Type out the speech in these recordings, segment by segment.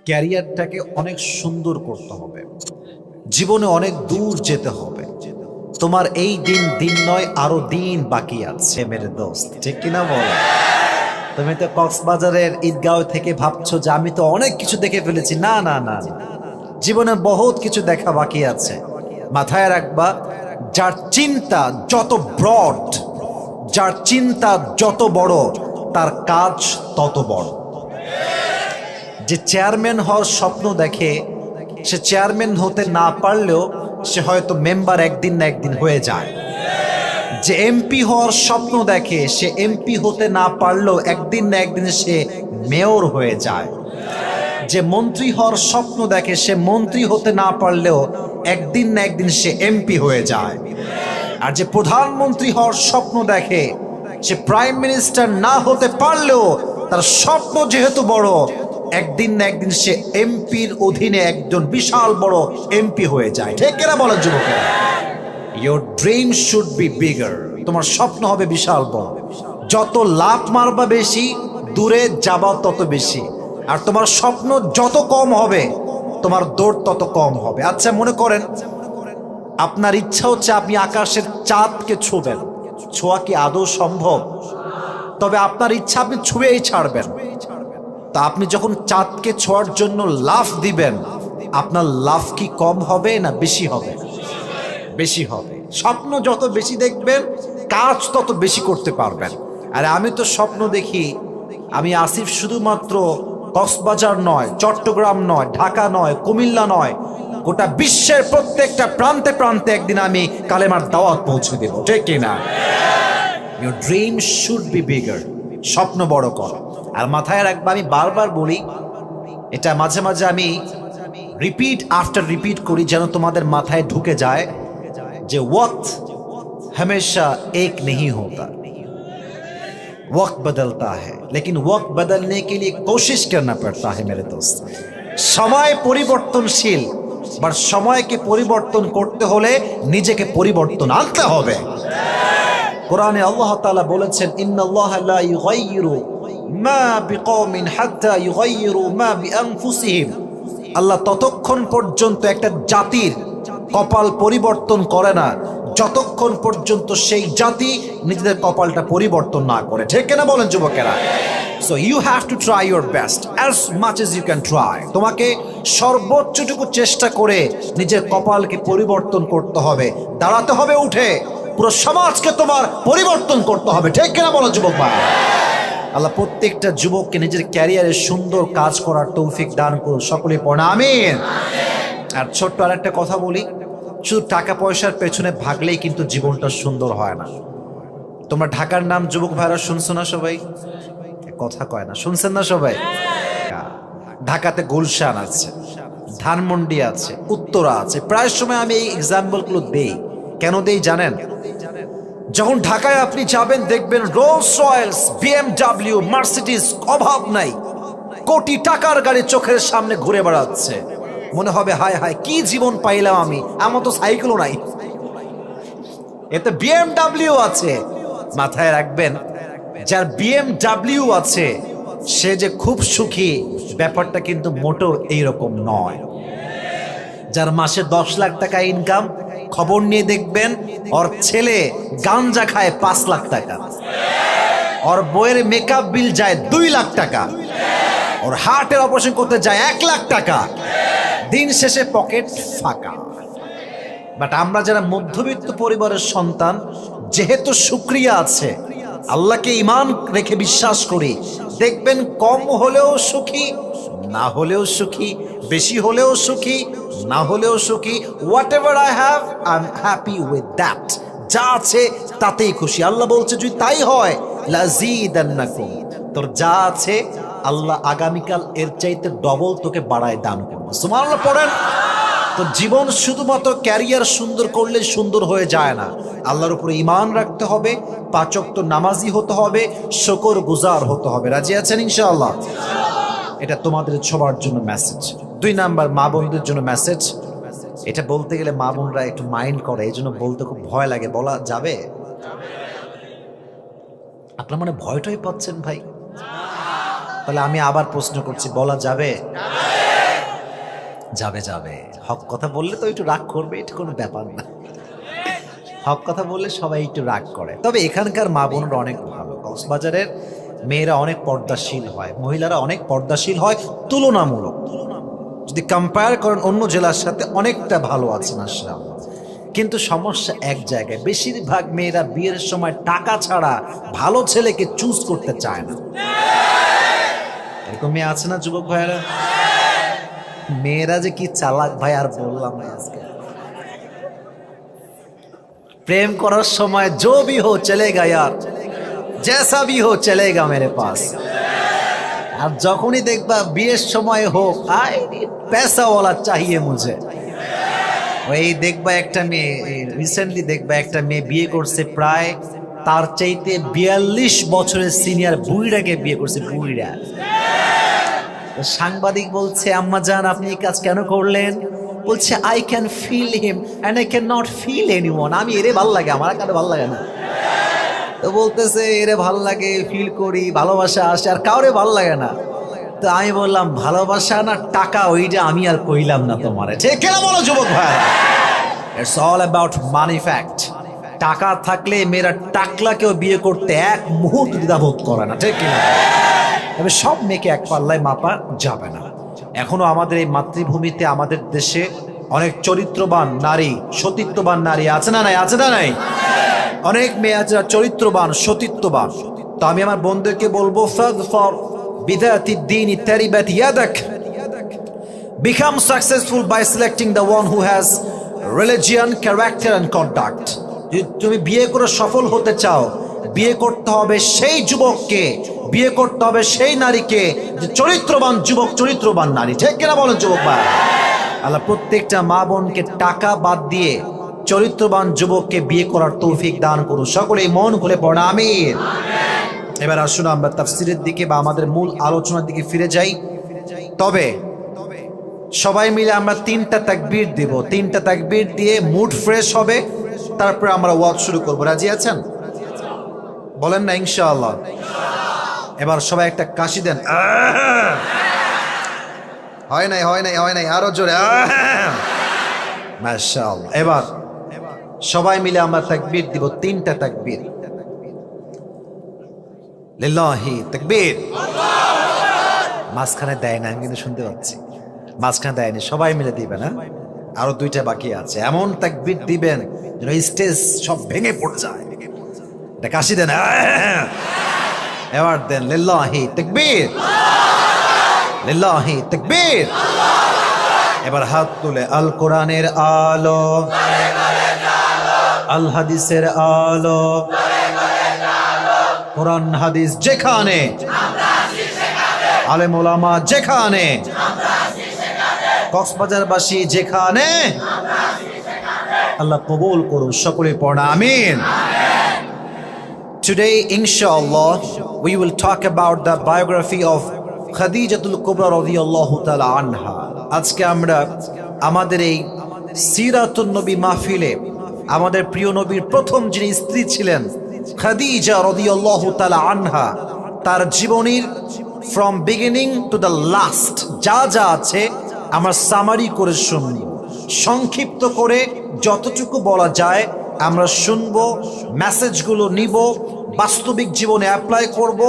ক্যারিয়ারটাকে অনেক সুন্দর করতে হবে, জীবনে অনেক দূর যেতে হবে। তোমার এই দিন দিন নয়, আরো দিন বাকি আছে মেরে দোস্ত, ঠিক কিনা বলো? তুমি তো কক্সবাজারের ঈদগাঁও থেকে ভাবছো যে আমি তো অনেক কিছু দেখে ফেলেছি। না না না না, জীবনে বহুত কিছু দেখা বাকি আছে। মাথায় রাখবা, যার চিন্তা যত ব্রড, যার চিন্তা যত বড়, তার কাজ তত বড়। যে চেয়ারম্যান হওয়ার স্বপ্ন দেখে, সে চেয়ারম্যান হতে না পারলেও সে হয়তো মেম্বার একদিন না একদিন হয়ে যায়। যে এমপি হওয়ার স্বপ্ন দেখে, সে এমপি হতে না পারলেও একদিন না একদিন সে মেয়র হয়ে যায়। যে মন্ত্রী হওয়ার স্বপ্ন দেখে, সে মন্ত্রী হতে না পারলেও একদিন না একদিন সে এমপি হয়ে যায়। আর যে প্রধানমন্ত্রী হওয়ার স্বপ্ন দেখে, সে প্রাইম মিনিস্টার না হতে পারলেও তার স্বপ্ন যেহেতু বড়, একদিন না একদিন সে এমপির অধীনে একজন বিশাল বড় এমপি হয়ে যায়। ঠিক কিনা বলেন যুবকেরা? Your dream should be bigger. তোমার স্বপ্ন হবে বিশাল বড়। যত লাভ মারবা বেশি, দূরে যাবা তত বেশি। আর তোমার স্বপ্ন যত কম হবে, তোমার দৌড় তত কম হবে। আচ্ছা, মনে করেন আপনার ইচ্ছা হচ্ছে আপনি আকাশের চাঁদকে ছুবেন। ছোঁয়া কি আদৌ সম্ভব? তবে আপনার ইচ্ছা আপনি ছুঁয়েই ছাড়বেন। তা আপনি যখন চাঁদকে ছোঁয়ার জন্য লাফ দিবেন, আপনার লাফ কি কম হবে না বেশি হবে? বেশি হবে। স্বপ্ন যত বেশি দেখবেন, কাজ তত বেশি করতে পারবেন। আর আমি তো স্বপ্ন দেখি, আমি আসিফ শুধুমাত্র কক্সবাজার নয়, চট্টগ্রাম নয়, ঢাকা নয়, কুমিল্লা নয়, গোটা বিশ্বের প্রত্যেকটা প্রান্তে প্রান্তে একদিন আমি কালেমার দাওয়াত পৌঁছে দেব। ঠিক কিনা? Your dream should be bigger. স্বপ্ন বড় কর। আর মাথায় রাখবা, আমি বারবার বলি, এটা মাঝে মাঝে আমি রিপিট আফটার রিপিট করি, যেন তোমাদের মাথায় ঢুকে যায় যে वक्त हमेशा एक नहीं होता, वक्त बदलता है, लेकिन वक्त बदलने के लिए कोशिश करना पड़ता है मेरे दोस्त। সময় পরিবর্তনশীল, বাট সময়কে পরিবর্তন করতে হলে নিজেকে পরিবর্তন আনতে হবে। কোরআনে আল্লাহ তাআলা বলেছেন, ইন্নাল্লাহা লা ইউগাইয়িরু মা বিকওমিন হাত্তা ইউগাইয়িরু মা বিআনফুসিহিম। আল্লাহ ততক্ষণ পর্যন্ত একটা জাতির কপাল পরিবর্তন করে না যতক্ষণ পর্যন্ত সেই জাতি নিজেদের কপালটা পরিবর্তন না করে। ঠিক কিনা বলেন যুবকেরা? So you have to try your best as much as you can try. তোমাকে সর্বোচ্চটুকু চেষ্টা করে নিজের কপালকে পরিবর্তন করতে হবে, দাঁড়াতে হবে উঠে, পুরো সমাজকে তোমার পরিবর্তন করতে হবে। ঠিক কিনা বলেন যুবক ভাই? আল্লাহ প্রত্যেকটা যুবককে নিজের ক্যারিয়ারে সুন্দর কাজ করার তৌফিক দান করুন। সকলে পড়া আমিন। আর ছোট্ট আর একটা কথা বলি, শুধু টাকা পয়সার পেছনে ভাগলেই কিন্তু জীবনটা সুন্দর হয় না। তোমরা ঢাকার নাম যুবক ভাইরা শুনছো না সবাই? কথা কয় না, শুনছেন না সবাই? ঢাকাতে গুলশান আছে, ধানমন্ডি আছে, উত্তরা আছে। প্রায় সময় আমি এই এক্সাম্পলগুলো দেই। কেন দেই জানেন? যখন ঢাকায় আপনি যাবেন, দেখবেন রোলস রয়েলস, বিএমডব্লিউ, মার্সিডিজ, অভাব নাই, কোটি টাকার গাড়ি চোখের সামনে ঘুরে বেড়াচ্ছে। মনে হবে হায় হায়, কি জীবন পাইলাম আমি, আমার তো সাইকেলও নাই, এতে বিএমডব্লিউ আছে। মাথায় রাখবেন, যার বিএমডব্লিউ আছে সে যে খুব সুখী, ব্যাপারটা কিন্তু মোটেও এইরকম নয়। যার মাসে 10 লাখ টাকা ইনকাম, খবর নিয়ে দেখবেন ওর ছেলে গাঞ্জা খায় 5 লাখ টাকা, ওর বইয়ের মেকআপ বিল যায় 2 লাখ টাকা, ওর হার্টের অপারেশন করতে যায় 1 লাখ টাকা, দিন শেষে পকেট ফাঁকা। বাট আমরা যারা মধ্যবিত্ত পরিবারের সন্তান, যেহেতু শুকরিয়া আছে, আল্লাহকে ঈমান রেখে বিশ্বাস করি, দেখবেন কম হলেও সুখী, না হলেও সুখী, বেশি হলেও সুখী, না হলেও সুখী। What ever I have, I am happy with that. যা আছে তাতেই খুশি। আল্লাহ বলছে যদি তাই হয়, লাযীদান্নাকুম, তোর যা আছে আল্লাহ আগামীকাল এর চাইতে ডবল তোকে বাড়ায় দান করবে। সুবহানাল্লাহ পড়েন। তো জীবন শুধুমাত্র ক্যারিয়ার সুন্দর করলে সুন্দর হয়ে যায় না। আল্লাহর উপরে ঈমান রাখতে হবে, 5 ওয়াক্ত নামাজি হতে হবে, শুকরগুজার হতে হবে। রাজি আছেন ইনশাআল্লাহ? এটা তোমাদের সবার জন্য মেসেজ। 2 নাম্বার, মা বোনদের জন্য মেসেজ। এটা বলতে গেলে মা বোনরা একটু মাইন্ড করে, এই জন্য বলতে খুব ভয় লাগে। বলা যাবে? আপনার মানে ভয়টাই পাচ্ছেন ভাই? তাহলে আমি আবার প্রশ্ন করছি, বলা যাবে? যাবে যাবে, হক কথা বললে তো একটু রাগ করবে, এটা কোনো ব্যাপার না। হক কথা বললে সবাই একটু রাগ করে, তবে এখানকার মা বোনরা অনেক ভালো। কক্সবাজারের মেয়েরা অনেক পর্দাশীল হয়, মহিলারা অনেক পর্দাশীল হয় তুলনামূলক, যদি কম্পেয়ার করেন অন্য জেলার সাথে অনেকটা ভালো আছে মাশাআল্লাহ। কিন্তু সমস্যা এক জায়গায়, বেশিরভাগ মেয়েরা বিয়ের সময় টাকা ছাড়া ভালো ছেলেকে চুজ করতে চায় না। এরকম মেয়ে আছে না যুবক ভাইয়েরা? মেয়েরা যে কি চালাক ভাই, আর বললাম না আজকে। প্রেম করার সময় जो भी हो चलेगा यार, जैसा भी हो चलेगा मेरे पास। আর যখনই দেখবা বিয়ের সময় হোক, আই पैसा वाला चाहिए मुझे। ওই দেখবা একটা মেয়ে, রিসেন্টলি দেখবা একটা মেয়ে বিয়ে করছে, প্রায় তার চাইতে 42 বছরের সিনিয়র বুড়িটাকে বিয়ে করছে, বুড়িরা। সাংবাদিক বলছে, আম্মা জান আপনি এই কাজ কেন করলেন? বলছে, I can feel him and I can not feel anyone. আমি এরে ভাল লাগে, আমার কারো ভাল লাগে না। তো বলতেছে এরে ভাল লাগে, ফিল করি, ভালোবাসা আসে, আর কাউরে ভাল লাগে না। তো আমি বললাম, ভালোবাসা না টাকা, ওইটা আমি আর কইলাম না তোমারে, ঠিক কেন বলো যুবক ভাই? It's all about money fact. টাকা থাকলে মেয়েরা টাকলাকেও বিয়ে করতে এক মুহূর্ত দ্বিধাবোধ করে না, ঠিক কিনা? তবে সব মেয়েকে এক পাল্লায় মাপা যাবে না। এখনো আমাদের এই মাতৃভূমিতে, আমাদের দেশে অনেক চরিত্রবান নারী, সতীত্ববান নারী আছে না নাই? আছে না নাই? অনেক মেয়ে আছে চরিত্রবান, সতীত্ববান। তো আমি আমার বন্ধুকে বলবো, ফাযফর বিযাতিদ দীনি তারিবাত ইয়াদাক, become successful by selecting the one who has religion, character and conduct. যদি তুমি বিয়ে করে সফল হতে চাও, বিয়ে করতে হবে সেই যুবককে, বিয়ে করতে হবে সেই নারীকে যে চরিত্রবান যুবক, চরিত্রবান নারী, ঠিক কিনা বলেন যুবক ভাই? আল্লাহ প্রত্যেকটা মা বোনকে টাকা বাদ দিয়ে চরিত্রবান যুবককে বিয়ে করার তৌফিক দান করুন। সকলেই মন খুলে পড়েন আমিন। এবার আসুন আমরা তাফসীরের দিকে বা আমাদের মূল আলোচনার দিকে ফিরে যাই। তবে সবাই মিলে আমরা 3টা তাকবীর দিব, 3টা তাকবীর দিয়ে মুড ফ্রেশ হবে, তারপরে আমরা ওয়াজ শুরু করব। রাজি আছেন? বলেন না ইনশাআল্লাহ? এবার সবাই একটা কাশি দেন। হয় নাই, হয় নাই, হয় নাই, আরো জোরে। মাশাআল্লাহ। এবার সবাই মিলে আমরা তাকবীর দিব, 3টা তাকবীর। লিল্লাহি তাকবীর। মাঝখানে দেয় না, আমি কিন্তু শুনতে পাচ্ছি, মাঝখানে দেয়নি, সবাই মিলে দিবেন। হ্যাঁ, আরো 2টা বাকি আছে। এমন তাকবীর দিবেন যেন স্টেজ সব ভেঙে পড়ে যায়। এটা কাশি দেন। এবার দেন লিল্লাহি তাকবীর, লিল্লাহি তাকবীর। এবার হাত তুলে, আল কোরআনের আলো, আল হাদিসের আলো, কোরআন হাদিস যেখানে, আলেম ওলামা যেখানে, কক্সবাজারবাসী যেখানে, আল্লাহ কবুল করুন। সকলে পড়া আমিন। Today, inshallah, we will talk about the biography of Khadijatul Kubra radiyallahu ta'ala anha. আজকে আমরা আমাদের এই সিরাতুন নবী মাহফিলে আমাদের প্রিয় নবীর প্রথম যিনি স্ত্রী ছিলেন খাদিজা রাদিয়াল্লাহু তাআলা আনহা, তার জীবনীর from beginning to the last যা যা আছে আমরা সামারি করে শুনব, সংক্ষিপ্ত করে যতটুকু বলা যায় আমরা শুনব, মেসেজগুলো নিব, বাস্তবিক জীবনে অ্যাপ্লাই করব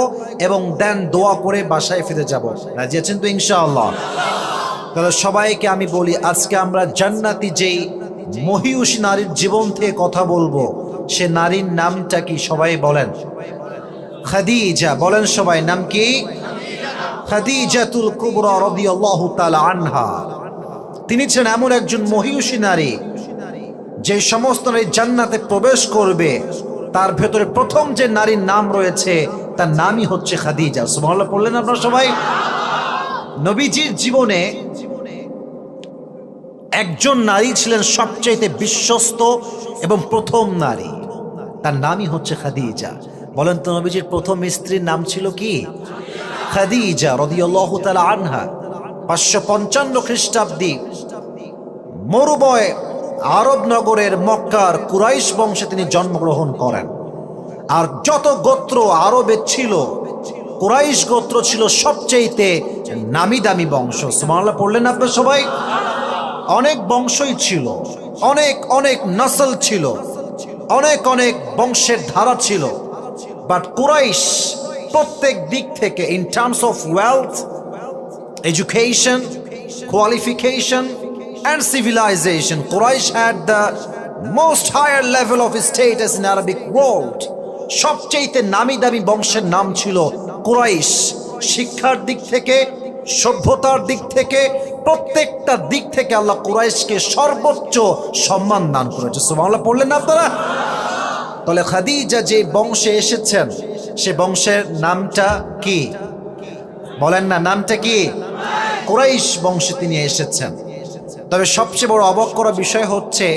এবং দেন দোয়া করে বাসায় ফিরে যাব। রাজি আছেন তো ইনশাআল্লাহ? তাহলে সবাইকে আমি বলি, আজকে আমরা জান্নাতি যেই মহিয়সী নারীর জীবন থেকে কথা বলবো, সে নারীর নামটা কি? সবাই বলেন খাদিজা। বলেন সবাই, নাম কি? খাদিজাতুল কুবরা রাদিয়াল্লাহু তাআলা আনহা। তিনি ছিলেন এমন একজন মহিয়সী নারী যে সমস্ত নারী জান্নাতে প্রবেশ করবে তার ভেতরে প্রথম যে নারীর নাম রয়েছে তার নামই হচ্ছে খাদিজা। সুবহানাল্লাহ পড়লেন আপনারা সবাই? নবীজির জীবনে একজন নারী ছিলেন সবচেয়ে বিশ্বস্ত এবং প্রথম নারী, তার নামই হচ্ছে খাদিজা। বলেন তো, নবীজির প্রথম স্ত্রীর নাম ছিল কি? খাদিজা রাদিয়াল্লাহু তাআলা আনহা। 555 খ্রিস্টাব্দে মরুবয় আরব নগরের মক্কার কুরাইশ বংশে তিনি জন্মগ্রহণ করেন। আর যত গোত্র আরবে ছিল, কুরাইশ গোত্র ছিল সবচেয়ে নামি দামি বংশ। সুবহানাল্লাহ পড়লেন আপনার সবাই? অনেক বংশই ছিল, অনেক অনেক নসল ছিল, অনেক অনেক বংশের ধারা ছিল, বাট কুরাইশ প্রত্যেক দিক থেকে in terms of wealth, education, qualification and civilization, Quraysh had the most higher level of status in Arabic world. সবচেয়ে নামি দামি বংশের নাম ছিল কুরাইশ। শিক্ষার দিক থেকে, সভ্যতার দিক থেকে, প্রত্যেকটা দিক থেকে আল্লাহ কুরাইশকে সর্বোচ্চ সম্মান দান করেছে। সুবহানাল্লাহ পড়লেন না আপনারা? তাহলে খাদিজা যে বংশে এসেছেন সে বংশের নামটা কি বলেন না? নামটা কি? কুরাইশ বংশে তিনি এসেছেন। তবে সবচেয়ে বড় অবাক করা বিষয় হচ্ছে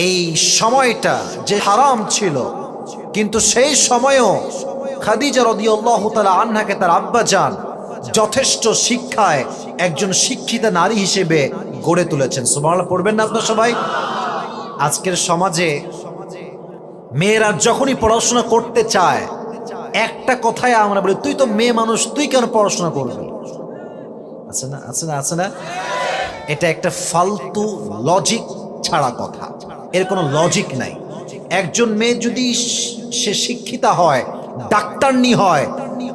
এই সময়টা যে হারাম ছিল, কিন্তু সেই সময়েও খাদিজা রাদিয়াল্লাহু তাআলা আনহাকে তার আব্বাজান যথেষ্ট শিক্ষায় একজন শিক্ষিতা নারী হিসেবে গড়ে তুলেছেন। সুবহানাল্লাহ পড়বেন না আপনারা সবাই? আজকের সমাজে মেয়েরা যখনই পড়াশোনা করতে চায় একটা কথাই আমরা বলি, তুই তো মেয়ে মানুষ, তুই কেন পড়াশোনা করবি? আছে না, আছে না, আছে না? এটা একটা ফালতু লজিক ছাড়া কথা, এর কোনো লজিক নাই। একজন মেয়ে যদি সে শিক্ষিতা হয়, ডাক্তারনি হয়,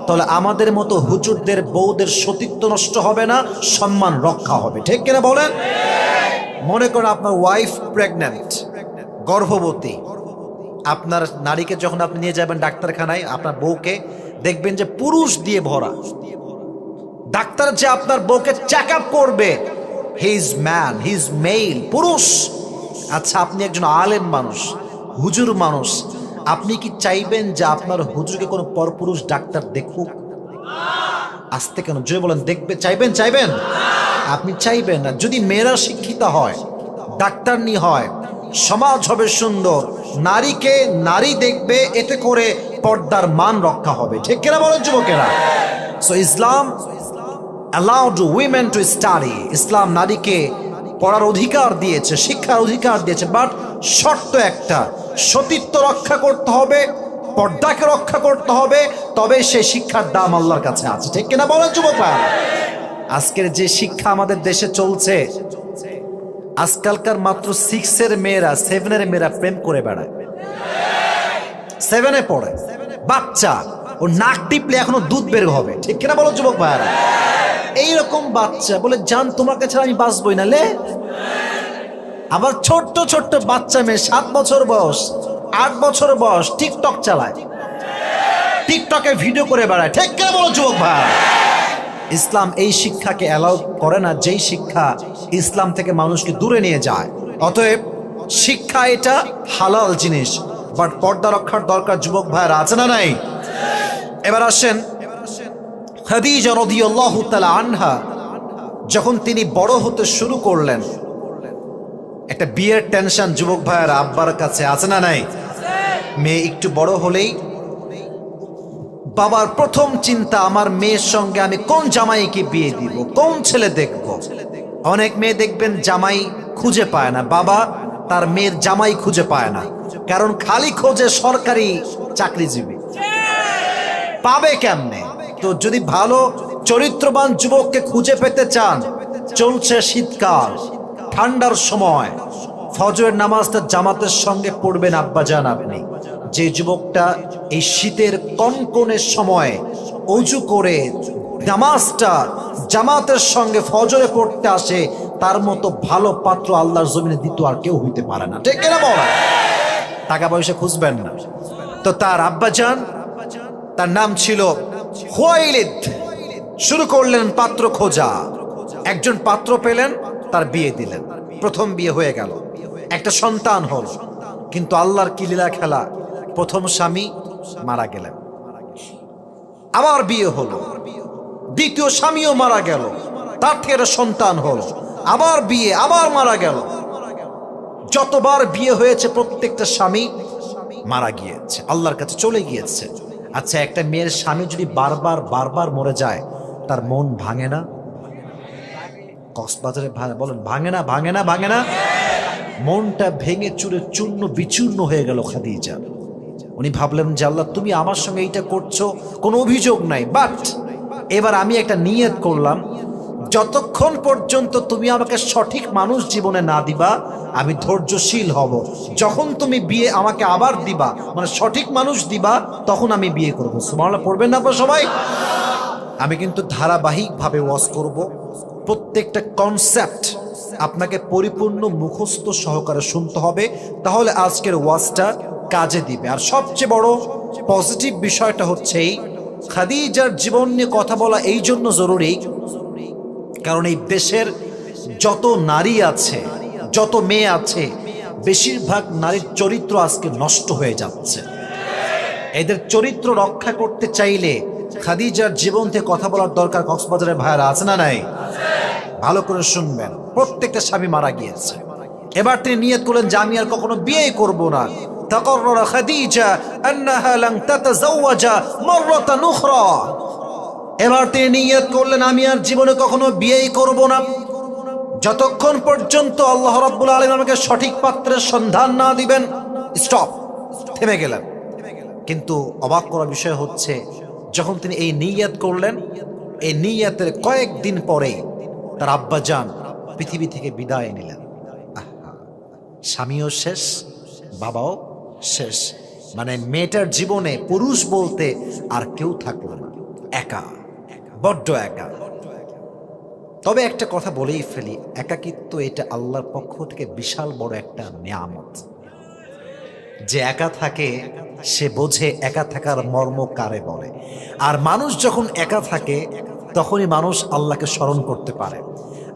তাহলে আমাদের মতো হুজুরদের বউদের সতীত্ব নষ্ট হবে না, সম্মান রক্ষা হবে। ঠিক কিনা বলেন? মনে করেন আপনার ওয়াইফ প্রেগন্যান্ট, গর্ভবতী, আপনার নারীকে যখন আপনি নিয়ে যাবেন ডাক্তারখানায়, আপনার বউকে দেখবেন যে পুরুষ দিয়ে ভরা। ডাক্তার যে আপনার বউকে চেক আপ করবে, he is man, he is male, পুরুষ। আচ্ছা, আপনি একজন আলেম মানুষ, হুজুর মানুষ, আপনি কি চাইবেন যে আপনার হুজুরকে কোনো পরপুরুষ ডাক্তার দেখুক? আসতে কেন জয় বলেন, দেখবে চাইবেন? চাইবেন? আপনি চাইবেন না। যদি মেয়েরা শিক্ষিত হয়, ডাক্তারনি হয়, সমাজ হবে সুন্দর, নারীকে নারী দেখবে, এতে করে পর্দার মান রক্ষা হবে। ঠিক কিনা বলেন যুবকেরা? So Islam allowed women to study, ইসলাম নারীকে পড়ার অধিকার দিয়েছে, শিক্ষার অধিকার দিয়েছে, বাট শর্ত একটা, সতীত্ব রক্ষা করতে হবে, পর্দাকে রক্ষা করতে হবে, তবে সেই শিক্ষার দাম আল্লাহর কাছে আছে। ঠিক কিনা বলেন যুবকরা? আজকের যে শিক্ষা আমাদের দেশে চলছে, আজকালকার মাত্র 6 মেয়েরা 7 মেয়েরা প্রেম করে বেড়ায়। 7 পড়ে বাচ্চা, ও নাক টিপলে এখনো দুধ বের হবে। ঠিক কিনা বলো যুবক ভাইরা? এইরকম বাচ্চা বলে, জান তোমাকে ছাড়া আমি বাঁচবই না লে। আবার ছোট্ট ছোট্ট বাচ্চা মেয়ে, 7 বছর বয়স, 8 বছর বয়স, টিকটক চালায়, টিকটকে ভিডিও করে বেড়ায়। ঠিক কিনা বলো যুবক ভাই? ইসলাম এই শিক্ষাকে অ্যালাউ করে না, যেই শিক্ষা ইসলাম থেকে মানুষকে দূরে নিয়ে যায়। অতএব শিক্ষা এটা হালাল জিনিস, বাট পর্দা রক্ষার দরকার যুবক ভাইরা, আছে না নাই? এবার আসেন, খাদিজা রাদিয়াল্লাহু তাআলা আনহা যখন তিনি বড় হতে শুরু করলেন, একটা বিয়ের টেনশন যুবক ভাইয়ের আব্বার কাছে, আছে না নাই? মেয়ে একটু বড় হলেই বাবার প্রথম চিন্তা, আমার মেয়ের সঙ্গে আমি কোন জামাইকে বিয়ে দিব, কোন ছেলে দেখব। অনেক মেয়ে দেখবেন জামাই খুঁজে পায় না, বাবা তার মেয়ের জামাই খুঁজে পায় না, কারণ খালি খোঁজে সরকারি চাকরিজীবী। পাবে কেমনে? তো যদি ভালো চরিত্রবান যুবককে খুঁজে পেতে চান, চলছে শীতকাল, ঠান্ডার সময়, ফজরের নামাজটা জামাতের সঙ্গে পড়বেন আব্বাজান আপনি। যে যুবকটা এই শীতের কনকনের সময় অজু করে নামাজটা জামাতের সঙ্গে ফজরে পড়তে আসে, তার মতো ভালো পাত্র আল্লাহর জমিনে দ্বিতীয় আর কেউ হইতে পারে না। ঠিক কিনা বলা? টাকা পয়সা খুঁজবেন না। তো তার আব্বাজান, তার নাম ছিল খুয়াইলিদ, শুরু করলেন পাত্র খোঁজা। একজন পাত্র পেলেন, তার বিয়ে দিলেন। প্রথম বিয়ে হয়ে গেল, একটা সন্তান হল। কিন্তু আল্লাহর কি লীলা খেলা, প্রথম স্বামী মারা গেলেন, আবার বিয়ে হলো, দ্বিতীয় স্বামীও মারা গেল, তার থেকে একটা সন্তান হল, আবার বিয়ে, আবার মারা গেল। যতবার বিয়ে হয়েছে প্রত্যেকটা স্বামী মারা গিয়েছে, আল্লাহর কাছে চলে গিয়েছে। আচ্ছা, একটা মেয়ের স্বামী যদি বারবার বারবার মরে যায়, তার মন ভাঙে না? কক্সবাজারে বলেন ভাঙে না? ভাঙে না? ভাঙে না? মনটা ভেঙে চুরে চূর্ণ বিচূর্ণ হয়ে গেল খাদিজা। উনি ভাবলেন যে আল্লাহ, তুমি আমার সঙ্গে এইটা করছো, কোনো অভিযোগ নাই, বাট এবার আমি একটা নিয়ত করলাম, যতক্ষণ পর্যন্ত তুমি আমাকে সঠিক মানুষ জীবনে না দিবা আমি ধৈর্যশীল হব। যখন তুমি বিয়ে আমাকে আবার দিবা, মানে সঠিক মানুষ দিবা, তখন আমি বিয়ে করবো। সুবহানাল্লাহ পড়বেন না আপনারা সবাই? আমি কিন্তু ধারাবাহিকভাবে ওয়াজ করব। প্রত্যেকটা কনসেপ্ট আপনাকে পরিপূর্ণ মুখস্থ সহকারে শুনতে হবে, তাহলে আজকের ওয়াজটা কাজে দিবে। আর সবচেয়ে বড় পজিটিভ বিষয়টা হচ্ছে এই, খাদিজার জীবন নিয়ে কথা বলা এই জন্য জরুরি, কারণ এই দেশের যত নারী আছে, যত মেয়ে আছে, বেশিরভাগ নারীর চরিত্র আজকে নষ্ট হয়ে যাচ্ছে। এদের চরিত্র রক্ষা করতে চাইলে খাদিজার জীবন থেকে কথা বলার দরকার। কক্সবাজারের ভাইরা আছে না নাই? ভালো করে শুনবেন, প্রত্যেকটা স্বামী মারা গিয়েছে। এবার তিনি নিয়ত করলেন যে আমি আর কখনো বিয়ে করব না। তাকাররারা খাদিজা আন্নাহা লান তাতাযাওয়াজা মাররাতান উখরা। এবার তিনি নিয়ত করলেন আমি আর জীবনে কখনো বিয়েই করব না, যতক্ষণ পর্যন্ত আল্লাহ রাব্বুল আলামিন আমাকে সঠিক পাত্রের সন্ধান না দিবেন। স্টপ, থেমে গেলেন। কিন্তু অবাক করার বিষয় হচ্ছে, যখন তিনি এই নিয়ত করলেন, এই নিয়তের কয়েকদিন পরেই তার আব্বাজান পৃথিবী থেকে বিদায় নিলেন। আহা, স্বামীও শেষ, বাবাও শেষ, মানে মেয়েটার জীবনে পুরুষ বলতে আর কেউ থাকলো না, একা, বড্ড একা। তবে একটা কথা বলেই ফেলি, একাকিত্ব এটা আল্লাহর পক্ষ থেকে বিশাল বড় একটা নিয়ামত। যে একা থাকে সে বোঝে একা থাকার মর্ম কারে বলে। আর মানুষ যখন একা থাকে তখনই মানুষ আল্লাহকে স্মরণ করতে পারে।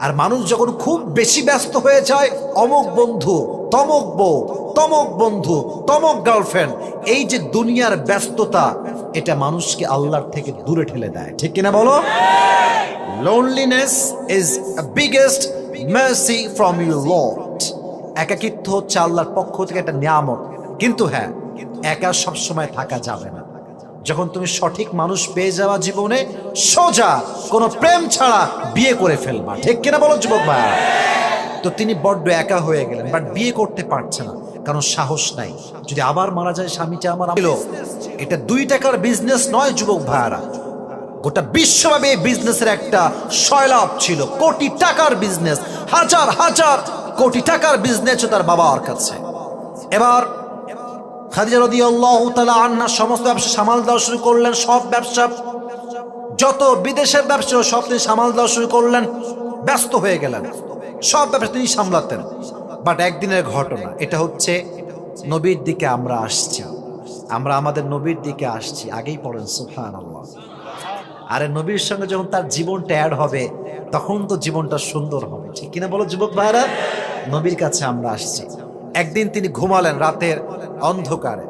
আর মানুষ যখন খুব বেশি ব্যস্ত হয়ে যায়, অমুক বন্ধু, তমক বউ, তমক বন্ধু, তমক গার্লফ্রেন্ড, এই যে দুনিয়ার ব্যস্ততা, এটা মানুষকে আল্লাহর থেকে দূরে ঠেলে দেয়। ঠিক কিনা বলো? Loneliness is a biggest mercy from your Lord. একাকিত্ব হচ্ছে আল্লাহর পক্ষ থেকে একটা নিয়ামত। কিন্তু হ্যাঁ, একা সবসময় থাকা যাবে না। যখন তুমি সঠিক মানুষ পেয়ে যাওয়া জীবনে, সোজা কোনো প্রেম ছাড়া বিয়ে করে ফেলবা। ঠিক কিনা বলো যুবক ভাই? তো তিনি বড্ড একা হয়ে গেলেন, বাট বিয়ে করতে পারছে না, কারণ সাহস নাই। যদি আবার মারা যায় স্বামীটা আমার, এটা 2 টাকার বিজনেস নয় যুবক ভাইয়ারা, গোটা বিশ্বব্যাপী এই বিজনেসের একটা সয়লাভ ছিল। কোটি টাকার বিজনেস, হাজার হাজার কোটি টাকার বিজনেস তার বাবার কাছে। এবার খাদিজা রাদিয়াল্লাহু তাআলা আনহা সমস্ত ব্যবসা সামাল দেওয়া শুরু করলেন। সব ব্যবসা, যত বিদেশের ব্যবসা সব তিনি সামাল দেওয়া শুরু করলেন। ব্যস্ত হয়ে গেলেন, সব ব্যবসা তিনি সামলাতেন। বাট একদিনের ঘটনা, এটা হচ্ছে নবীর দিকে আমরা আসছি, আমরা আমাদের নবীর দিকে আসছি। আগেই পড়েন সুবহানাল্লাহ। আরে নবীর সঙ্গে যখন তার জীবনটা অ্যাড হবে, তখন তো জীবনটা সুন্দর হবে। ঠিক কিনা বলো যুবক ভাইরা? নবীর কাছে আমরা আসছি। একদিন তিনি ঘুমালেন রাতের অন্ধকারে,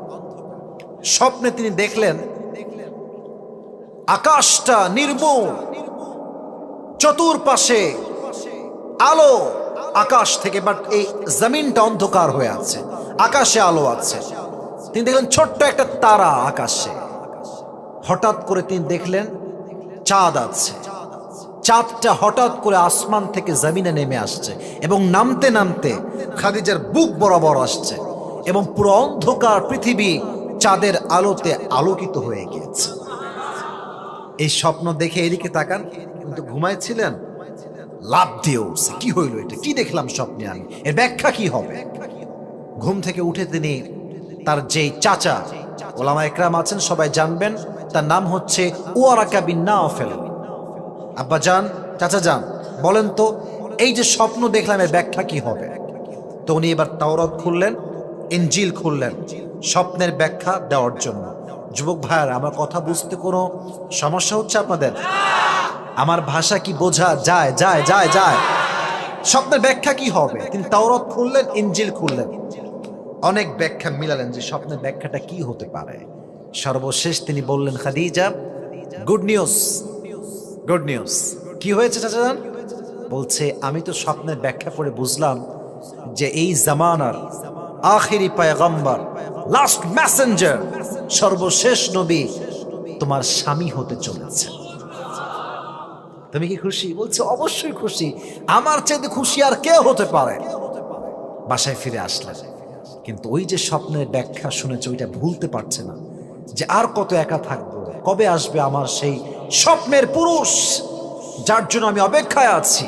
স্বপ্নে তিনি দেখলেন আকাশটা নির্মল, চতুর্পাশে আলো আকাশ থেকে, বাট এই জমিনটা অন্ধকার হয়ে আছে, আকাশে আলো আছে। তিনি দেখলেন ছোট্ট একটা তারা আকাশে। হঠাৎ করে তিনি দেখলেন চাঁদ আছে, চাঁদটা হঠাৎ করে আসমান থেকে জমিনে নেমে আসছে এবং নামতে নামতে খাদিজার বুক বরাবর আসছে, এবং পুরো অন্ধকার পৃথিবী চাঁদের আলোতে আলোকিত হয়ে গিয়েছে। এই স্বপ্ন দেখে এদিকে তাকান, কিন্তু ঘুমাইছিলেন, লাভ দিয়ে উঠছে, কি হইল এটা, কি দেখলাম স্বপ্নে আমি, এর ব্যাখ্যা কি হবে? ঘুম থেকে উঠে তিনি তার যেই চাচা, ওলামা একরাম আছেন সবাই জানবেন, তার নাম হচ্ছে ওয়ারাকা বিন নাওফেল। আব্বা যান, চাচা যান, বলেন তো এই যে স্বপ্ন দেখলাম এর ব্যাখ্যা কি হবে? তো উনি এবার তাওরাত খুললেন, ইনজিল খুললেন স্বপ্নের ব্যাখ্যা দেওয়ার জন্য। যুবক ভাইয়ার, আমার কথা বুঝতে কোনো সমস্যা হচ্ছে আপনাদের? আমার ভাষা কি বোঝা যায়? যায় যায় যায় স্বপ্নের ব্যাখ্যা কি হবে? তিনি তাওরাত খুললেন, ইনজিল খুললেন, অনেক ব্যাখ্যা মিলালেন যে স্বপ্নের ব্যাখ্যাটা কি হতে পারে। সর্বশেষ তিনি বললেন, Khadija, good news, good news. কি হয়েছে চাচা জান? বলছে, আমি তো স্বপ্নের ব্যাখ্যা করে বুঝলাম যে এই জামানার আখিরি পয়গম্বর, লাস্ট মেসেঞ্জার, সর্বশেষ নবী তোমার স্বামী হতে চলেছে। তুমি কি খুশি? বলছে, অবশ্যই খুশি, আমার চাইতে খুশি আর কে হতে পারে। বাসায় ফিরে আসলেন, কিন্তু ওই যে স্বপ্নের ব্যাখ্যা শুনেছে ওইটা ভুলতে পারছে না, যে আর কত একা থাকবো, কবে আসবে আমার সেই স্বপ্নের পুরুষ, যার জন্য আমি অপেক্ষায় আছি।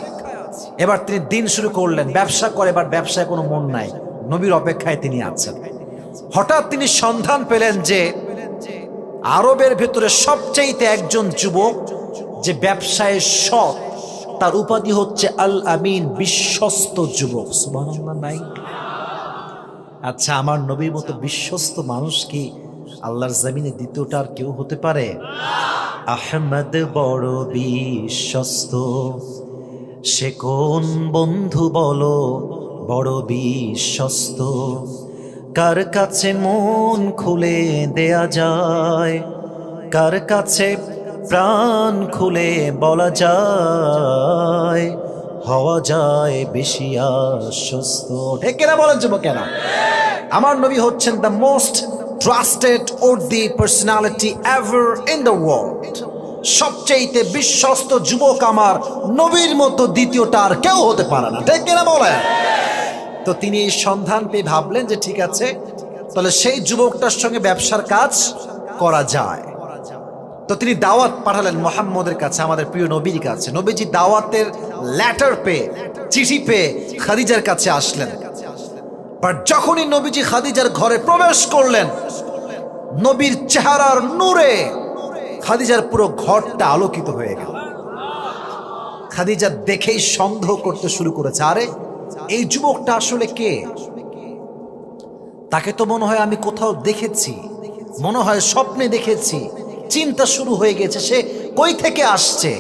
এবার তিনি দিন শুরু করলেন, ব্যবসা করে, এবার ব্যবসায় কোনো মন নাই, নবীর অপেক্ষায় তিনি আছেন। হঠাৎ তিনি সন্ধান পেলেন যে আরবের ভেতরে সবচাইতে একজন যুবক যে ব্যবসায় সৎ, তার উপাধি হচ্ছে আল আমিন, বিশ্বস্ত যুবক। সুবহানাল্লাহ নাই? আচ্ছা, আমার নবীর মতো বিশ্বস্ত মানুষ কি আল্লাহর জমিনে দ্বিতীয়টা আর কেউ হতে পারে? আহমদ বড় বিশ্বস্ত, সে কোন বন্ধু বলো বড় বিশ্বস্ত, কার কাছে মন খুলে দেয়া যায়, কার কাছে প্রাণ খুলে বলা যায়, হওয়া যায় বেশি আশ্বস্ত। ঠিক কিনা বলেন যুবক? কেন? আমার নবী হচ্ছেন the most trusted worthy personality ever in the world. সবচেয়ে বিশ্বস্ত যুবক আমার নবীর মতো দ্বিতীয়টা আর কেউ হতে পারে না। ঠিক কিনা বলেন? তো তিনি এই সন্ধান পেয়ে ভাবলেন যে ঠিক আছে, তাহলে সেই যুবকটার সঙ্গে ব্যবসার কাজ করা যায়। তো তিনি দাওয়াত পাঠালেন মুহাম্মদের কাছে, আমাদের প্রিয় নবীর কাছে। নবীজি দাওয়াতের লেটার পেয়ে, চিঠি পেয়ে খাদিজার কাছে আসলেন। বাট যখনই নবীজি খাদিজার ঘরে প্রবেশ করলেন, নবীর চেহারার নূরে খাদিজার পুরো ঘরটা আলোকিত হয়ে গেল। খাদিজা দেখেই সন্দেহ করতে শুরু করেছে, আরে এই যুবকটা আসলে কে? তাকে তো মনে হয় আমি কোথাও দেখেছি, মনে হয় স্বপ্নে দেখেছি। চিন্তা শুরু হয়ে গেছে, সে কই থেকে আসছে।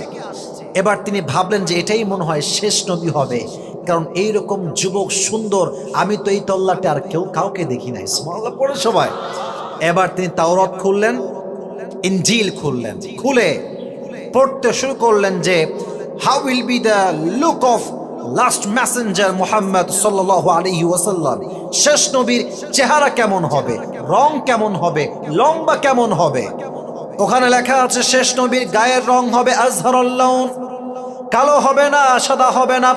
এবার তিনি ভাবলেন যে এটাই মনে হয় শেষ নবী হবে, কারণ এইরকম যুবক সুন্দর আমি তো এই তল্লাটে আর কাউকে দেখি নাই। সুবহানাল্লাহ পড়ে সবাই। এবার তিনি তাওরাত খুললেন, ইনজিল খুললেন, খুলে পড়তে শুরু করলেন যে how will be the look of last Messenger Muhammad সাল্লাল্লাহু আলাইহি ওয়াসাল্লাম। শেষ নবীর চেহারা কেমন হবে, রং কেমন হবে, লম্বা কেমন হবে। ওখানে লেখা আছে শেষ নবীর গায়ের রং হবে আজহারুল লাউন, কালো হবে না, সাদা হবে না।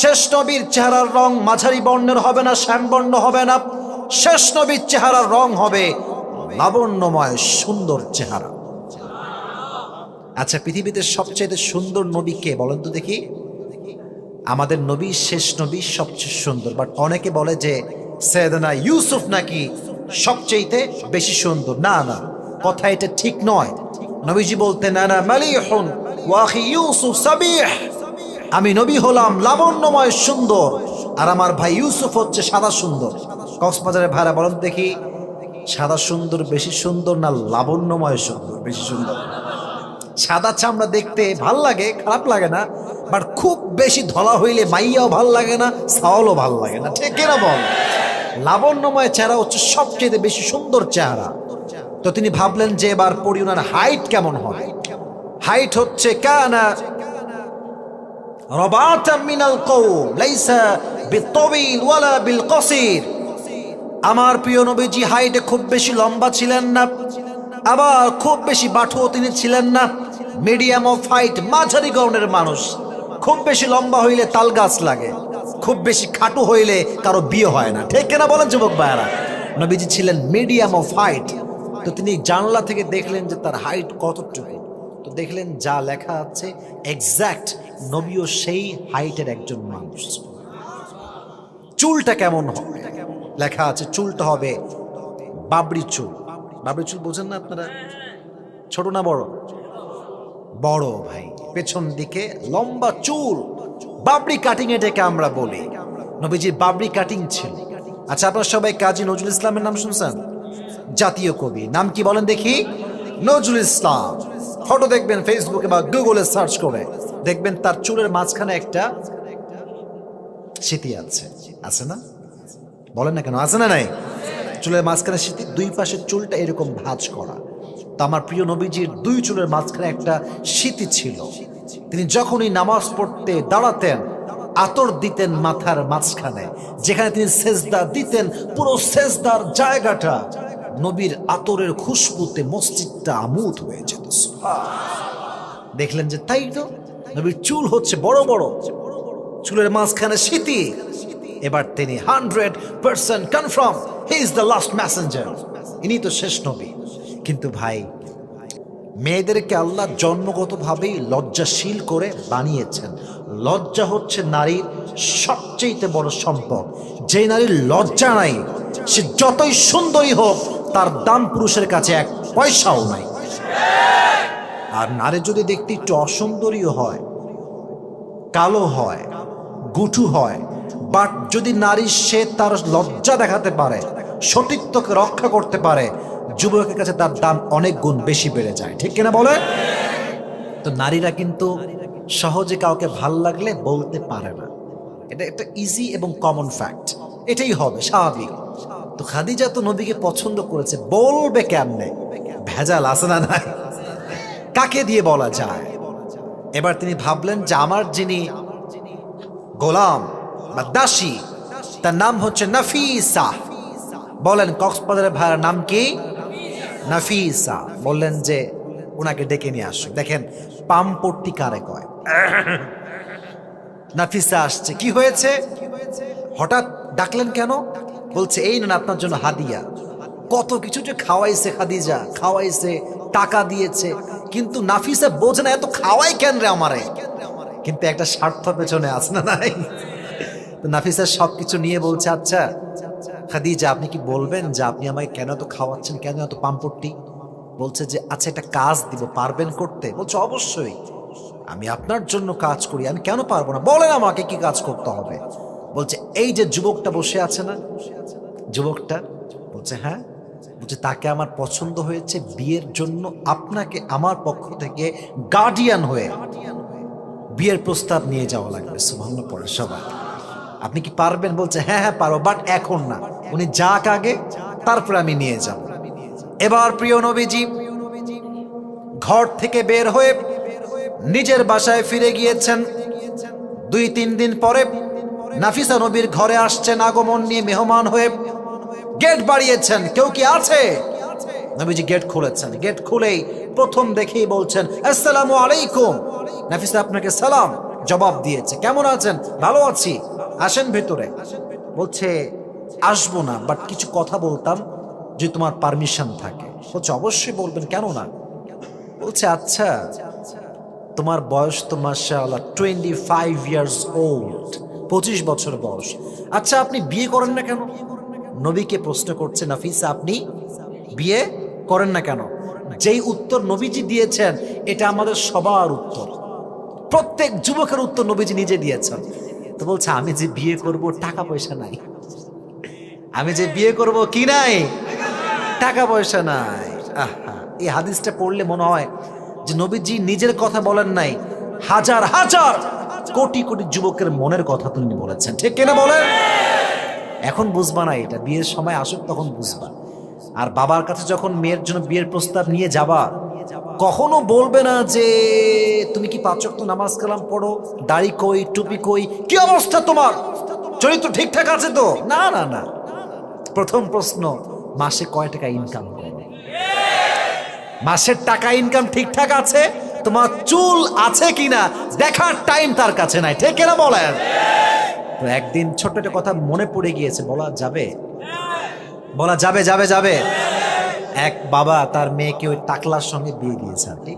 শেষ নবীর চেহারার রং মাঝারি বর্ণের হবে না, শ্যামবর্ণ হবে না। শেষ নবীর চেহারার রং হবে লাবণ্যময় সুন্দর চেহারা। আচ্ছা, পৃথিবীতে সবচেয়ে সুন্দর নবী কে বলেন তো দেখি? আমাদের নবী, শেষ নবী সবচেয়ে সুন্দর। বাট অনেকে বলে যে সাইয়েদনা ইউসুফ নাকি সবচেয়ে বেশি সুন্দর। না না, কথা এটা ঠিক নয়। নবীজি বলতেন আনা মালিহুন ওয়া আখি ইউসুফ সাবিহ, আমি নবী হলাম লাবণ্যময় সুন্দর, আর আমার ভাই ইউসুফ হচ্ছে সাদা সুন্দর। কক্সবাজারের ভাইরা বলেন দেখি, সাদা সুন্দর বেশি সুন্দর না লাবণ্যময় সুন্দর বেশি সুন্দর? সাদা চামড়া দেখতে ভাল লাগে, খারাপ লাগে না, বাট খুব বেশি ধলা হইলে মাইয়াও ভাল লাগে না, সাওয়ালও ভাল লাগে না। ঠিক কিনা বল? লাবণ্যময় চেহারা হচ্ছে সবচেয়ে বেশি সুন্দর চেহারা। তো তিনি ভাবলেন যে এবার পড়ি ওনার হাইট কেমন হবে। হাইট হচ্ছে কানা রাবাতাম মিনাল কওম লাইসা বিতাবিল ওয়ালা বিল কসির। আমার প্রিয় নবীজি হাইটে খুব বেশি লম্বা ছিলেন না, আবার খুব বেশি বাঠুও তিনি ছিলেন না। মিডিয়াম অফ হাইট, মাঝারি গড়নের মানুষ। খুব বেশি লম্বা হইলে তাল গাছ লাগে, খুব বেশি খাটু হইলে কারো বিয়ে হয় না। ঠিক কিনা বলেন যুবক ভাইয়ারা? নবীজি ছিলেন মিডিয়াম অফ হাইট। তো তিনি জানলা থেকে দেখলেন যে তার হাইট কতটুকু। তো দেখলেন যা লেখা আছে এক্সাক্ট নবীও সেই হাইটের একজন মানুষ। চুলটা কেমন হবে লেখা আছে, চুলটা হবে বাবরি চুল। বাবরি চুল বোঝেন না আপনারা? ছোট না বড়? বড় ভাই, পেছন দিকে লম্বা চুল, বাবরি কাটিং এটাকে আমরা বলি। নবীজির বাবরি কাটিং ছিল। আচ্ছা, আপনারা সবাই কাজী নজরুল ইসলামের নাম শুনছেন? জাতীয় কবি, নাম কি বলেন দেখি? নজরুল ইসলাম। ফটো দেখবেন ফেসবুকে বা গুগলে সার্চ করে, দেখবেন তার চুলের মাঝখানে একটা স্মৃতি আছে। আছে না? বলেন না কেন, আছে না নাই? চুলের মাঝখানে স্মৃতি, দুই পাশের চুলটা এরকম ভাঁজ করা। তো আমার প্রিয় নবীজির দুই চুলের মাঝখানে একটা স্মৃতি ছিল। তিনি যখনই নামাজ পড়তে দাঁড়াতেন আতর দিতেন মাথার মাঝখানে, যেখানে তিনি সেজদা দিতেন পুরো সেজদার জায়গাটা নবীর আতরের খুশবুতে মসজিদটা আমোদ হয়ে যেত। দেখলেন যে তাই তো, নবীর চুল হচ্ছে বড় বড়, চুলের মাঝখানে স্মৃতি। এবার তিনি 100% confirm he is the last Messenger, ইনি তো শেষ নবী। কিন্তু ভাই, মেয়েদেরকে আল্লাহ জন্মগতভাবেই লজ্জাশীল করে বানিয়েছেন। লজ্জা হচ্ছে নারীর সবচেয়ে বড় সম্পদ। যে নারীর লজ্জা নাই, সে যতই সুন্দরী হোক, তার দাম পুরুষের কাছে এক পয়সাও নাই। আর নারী যদি দেখতে একটু অসুন্দরীও হয়, কালো হয়, গুঠু হয়, বাট যদি নারী সে তার লজ্জা দেখাতে পারে, সতীত্বকে রক্ষা করতে পারে, যুবকের কাছে তার দাম অনেক গুণ বেশি বেড়ে যায়। ঠিক কিনা বলে? তো নারীরা কিন্তু সহজে কাউকে ভাল লাগলে বলতে পারে না। এটা একটা ইজি এবং কমন ফ্যাক্ট, এটাই হবে স্বাভাবিক। তো খাদিজা তো নবীকে পছন্দ করেছে, বলবে কেমনে? ভেজাল আছে না নাই? কাকে দিয়ে বলা যায়? এবার তিনি ভাবলেন যে আমার যিনি গোলাম বা দাসী, তার নাম হচ্ছে নাফিসা। বলেন কক্সবাজারের ভাইয়ের নাম কি? নাফিসা। বললেন যে ওনাকে ডেকে নিয়ে আসো। দেখেন পামপট্টি কারে কয়। নাফিসা আসছে। কি হয়েছে? হঠাৎ ডাকলেন কেন? বলছে এই না আপনার জন্য হাদিয়া। কত কিছু যে খাওয়াইছে খাদিজা, খাওয়াইছে, টাকা দিয়েছে, কিন্তু নাফিসা বোঝে না এত খাওয়াই কেন রে আমারে। কিন্তু একটা স্বার্থ পেছনে আছে না নাই? তো নাফিসা সবকিছু নিয়ে বলছে আচ্ছা খাদিজা, আপনি কি বলবেন যে আপনি আমায় কেন এত খাওয়াচ্ছেন, কেন এত পামপট্টি? বলছে যে আচ্ছা একটা কাজ দিব, পারবেন করতে? বলছে অবশ্যই, আমি আপনার জন্য কাজ করি, আমি কেন পারবো না, বলেন আমাকে কি কাজ করতে হবে। বলছে এই যে যুবকটা বসে আছে না, যুবকটা? বলছে হ্যাঁ। বলছে তাকে আমার পছন্দ হয়েছে, বিয়ের জন্য আপনাকে আমার পক্ষ থেকে গার্ডিয়ান হয়ে বিয়ের প্রস্তাব নিয়ে যাওয়া লাগবে। সুবহানাল্লাহ পড়ে সবাই। আপনি কি পারবেন? বলছে হ্যাঁ হ্যাঁ পারো, বাট এখন না, উনি যাক আগে, তারপর আমি নিয়ে যাব। এবার প্রিয় নবীজি ঘর থেকে বের হয়ে নিজের বাসায় ফিরে গিয়েছেন। 2-3 দিন পরে নাফিসা নবীর ঘরে আসছেন আগমন নিয়ে, মেহমান হয়ে। গেট বাড়িয়েছেন, কেউ কি আছে? নবীজি গেট খুলেছেন। গেট খুলেই প্রথম দেখেই বলছেন আসসালামু আলাইকুম। নাফিসা আপনাকে সালাম জবাব দিয়েছে। কেমন আছেন? ভালো আছি, আসেন ভেতরে। বলছে আসবো না, বাট কিছু কথা বলতাম, যে তোমার পারমিশন থাকে। বলছে অবশ্যই বলবেন, কেন না। বলছে আচ্ছা তোমার বয়স তো মাশাআল্লাহ 25 ইয়ার্স ওল্ড, 25 বছর বয়স। আচ্ছা আপনি বিয়ে করেন না কেন? নবীকে প্রশ্ন করছে নাফিসা, আপনি বিয়ে করেন না কেন? যেই উত্তর নবীজি দিয়েছেন এটা আমাদের সবার উত্তর, প্রত্যেক যুবকের উত্তর নবীজি নিজে দিয়েছেন। তো বলছে আমি যে বিয়ে করব টাকা পয়সা নাই, আমি যে বিয়ে করব কি নাই, টাকা পয়সা নাই। আহা, এই হাদিসটা পড়লে মনে হয় যে নবীজি নিজের কথা বলেন নাই, হাজার হাজার কোটি কোটি যুবকের মনের কথা তিনি বলেছেন। ঠিক কিনা বলেন? এখন বুঝবা না, এটা বিয়ের সময় আসুক তখন বুঝবা। আর বাবার কাছে যখন মেয়ের জন্য বিয়ের প্রস্তাব নিয়ে যাবা, কখনো বলবে না যে তুমি কি 5 ওয়াক্ত নামাজ কালাম পড়ো, দাড়ি কই, টুপি কই, কি অবস্থা তোমার, চরিত্র ঠিকঠাক আছে তো? না না না, প্রথম প্রশ্ন মাসে কয় টাকা ইনকাম করো, মাসের টাকা ইনকাম ঠিকঠাক আছে, তোমার চুল আছে কিনা দেখার টাইম তার কাছে নাই। ঠিক কিনা বলেন? তো একদিন ছোট্ট একটা কথা মনে পড়ে গিয়েছে, বলা যাবে? বলা যাবে? যাবে যাবে। এক বাবা তার মেয়েকে ওই টাকলার সঙ্গে বিয়ে দিয়েছে আর কি।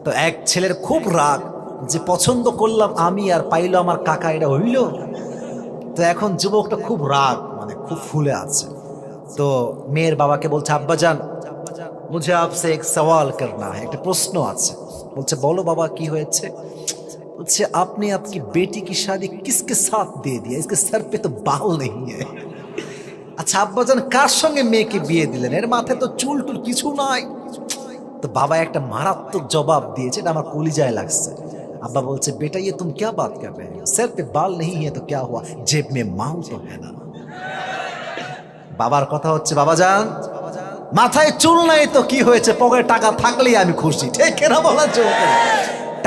তো এক ছেলের খুব রাগ যে পছন্দ করলাম আমি আর পাইলো আমার কাকা, এটা হইল। তো এখন যুবকটা খুব রাগ, মানে খুব ফুলে আছে। তো মেয়ের বাবাকে বলছে আব্বাজান মুঝে আপসে এক সওয়াল করনা है, একটা প্রশ্ন আছে। বলছে বলো বাবা কি হয়েছে? বলছে আপনি आपकी बेटी की शादी किसके साथ दे दिया, इसके सर पे तो बाल नहीं है। আচ্ছা আব্বাজান কার সঙ্গে মেয়েকে বিয়ে দিলেন, এর মাথায় তো চুল টুল কিছু নাই। তো বাবা একটা মারাত্মক জবাব দিয়েছে, এটা আমার কলিজায় লাগছে। আব্বা বলছে बेटा ये तुम क्या बात कर रहे हो, सर पे बाल नहीं है तो क्या हुआ, जेब में माल तो है ना। বাবার কথা হচ্ছে বাবাজান মাথায় চুল নাই তো কি হয়েছে, পকেটে টাকা থাকলেই আমি খুশি। ঠিক কেনা বলার জন্য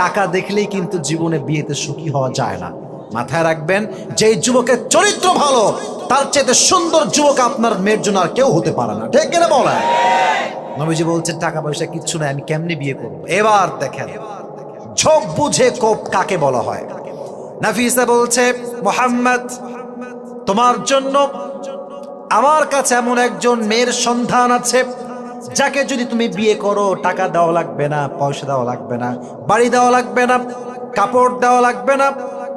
টাকা দেখলেই কিন্তু জীবনে বিয়েতে সুখী হওয়া যায় না। মাথায় রাখবেন, যে যুবকের চরিত্র ভালো তার চেয়ে সুন্দর যুবক আপনার মেয়ের জন্য আর কেউ হতে পারে না। ঠিক কিনা বলেন? নবীজি বলছেন টাকা পয়সা কিচ্ছু নাই, আমি কেমনে বিয়ে করব। এবার দেখেন ঝোপ বুঝে কোপ কাকে বলা হয়। নাফিসা বলছে মুহাম্মদ তোমার জন্য আমার কাছে এমন একজন মেয়ের সন্ধান আছে যাকে যদি তুমি বিয়ে করো টাকা দেওয়া লাগবে না, পয়সা দেওয়া লাগবে না, বাড়ি দেওয়া লাগবে না, কাপড় দেওয়া লাগবে না,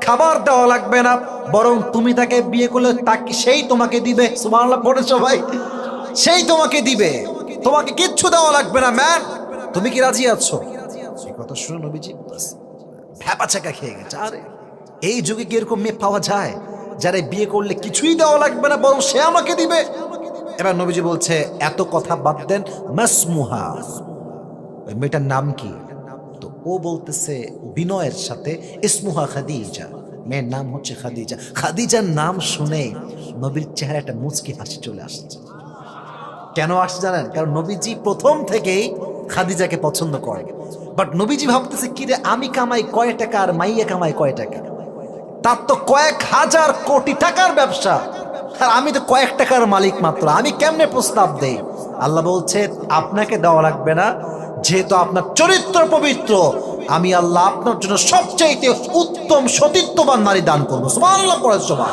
খাবার দেওয়া লাগবে না, বরং তুমি তাকে বিয়ে করলে তাকে সেই তোমাকে দিবে। সুবহানাল্লাহ পড়ে সবাই, সেই তোমাকে দিবে, তোমাকে কিচ্ছু দেওয়া লাগবে না ম্যান। তুমি কি রাজি আছো? এই কথা শুনে নবীজি ভ্যাপা চাকা খেয়ে গেছে। আরে এই যুগে কি এরকম মেয়ে পাওয়া যায় যারা বিয়ে করলে কিছুই দেওয়া লাগবে না বরং সে আমাকে দিবে? এবার নবীজি বলছে এত কথা বাদ দেন, মাসমুহা, ওই মেয়েটার নাম কি? তো ও বলতেছে বিনয়ের সাথে ইসমুহা খাদিজা, মেয়ের নাম হচ্ছে খাদিজা। খাদিজার নাম শুনে নবীর চেহারা একটা মুচকি হাসি চলে আসছে। কেন আসছে জানেন? কারণ নবীজি প্রথম থেকেই খাদিজাকে পছন্দ করে। বাট নবীজি ভাবতেছে কি রে, আমি কামাই কয় টাকা আর মাইয়া কামাই কয় টাকা, তার তো কয়েক হাজার কোটি টাকার ব্যবসা, আর আমি তো কয়েক টাকার মালিক মাত্র, আমি কেমনে প্রস্তাব দেই? আল্লাহ বলছে আপনাকে দেওয়া লাগবে না, যেহেতু আপনার চরিত্র পবিত্র, আমি আল্লাহ আপনার জন্য সবচাইতে উত্তম সতীত্ববান নারী দান করবো। সুবহানাল্লাহ পড়ে সবাই।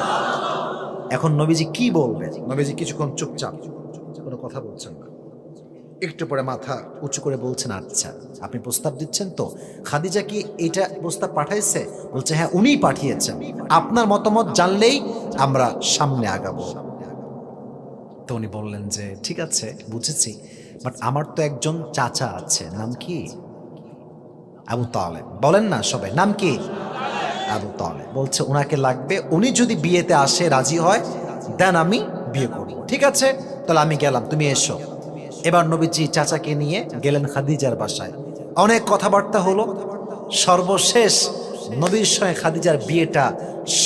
এখন নবীজি কি বলবেন? নবীজি কিছুক্ষণ চুপচাপ, কোনো কথা বলছেন না। একটু পরে মাথা উঁচু করে বলছেন আচ্ছা আপনি প্রস্তাব দিচ্ছেন তো, খাদিজা কি এটা প্রস্তাব পাঠাইছে? বলছে হ্যাঁ উনিই পাঠিয়েছেন, আপনার মতামত জানলেই আমরা সামনে আগাবো। তো উনি বললেন যে ঠিক আছে বুঝেছি, বাট আমার তো একজন চাচা আছে, নাম কি? আবু তালেব। বলেন না সবাই, নাম কি? আবু তালেব। বলছে ওনাকে লাগবে, উনি যদি বিয়েতে আসে রাজি হয় দেন আমি বিয়ে করব। ঠিক আছে তাহলে আমি গেলাম, তুমি এসো। এবার নবীজি চাচাকে নিয়ে গেলেন খাদিজার বাসায়। অনেক কথাবার্তা হলো, সর্বশেষ নবীর সঙ্গে খাদিজার বিয়েটা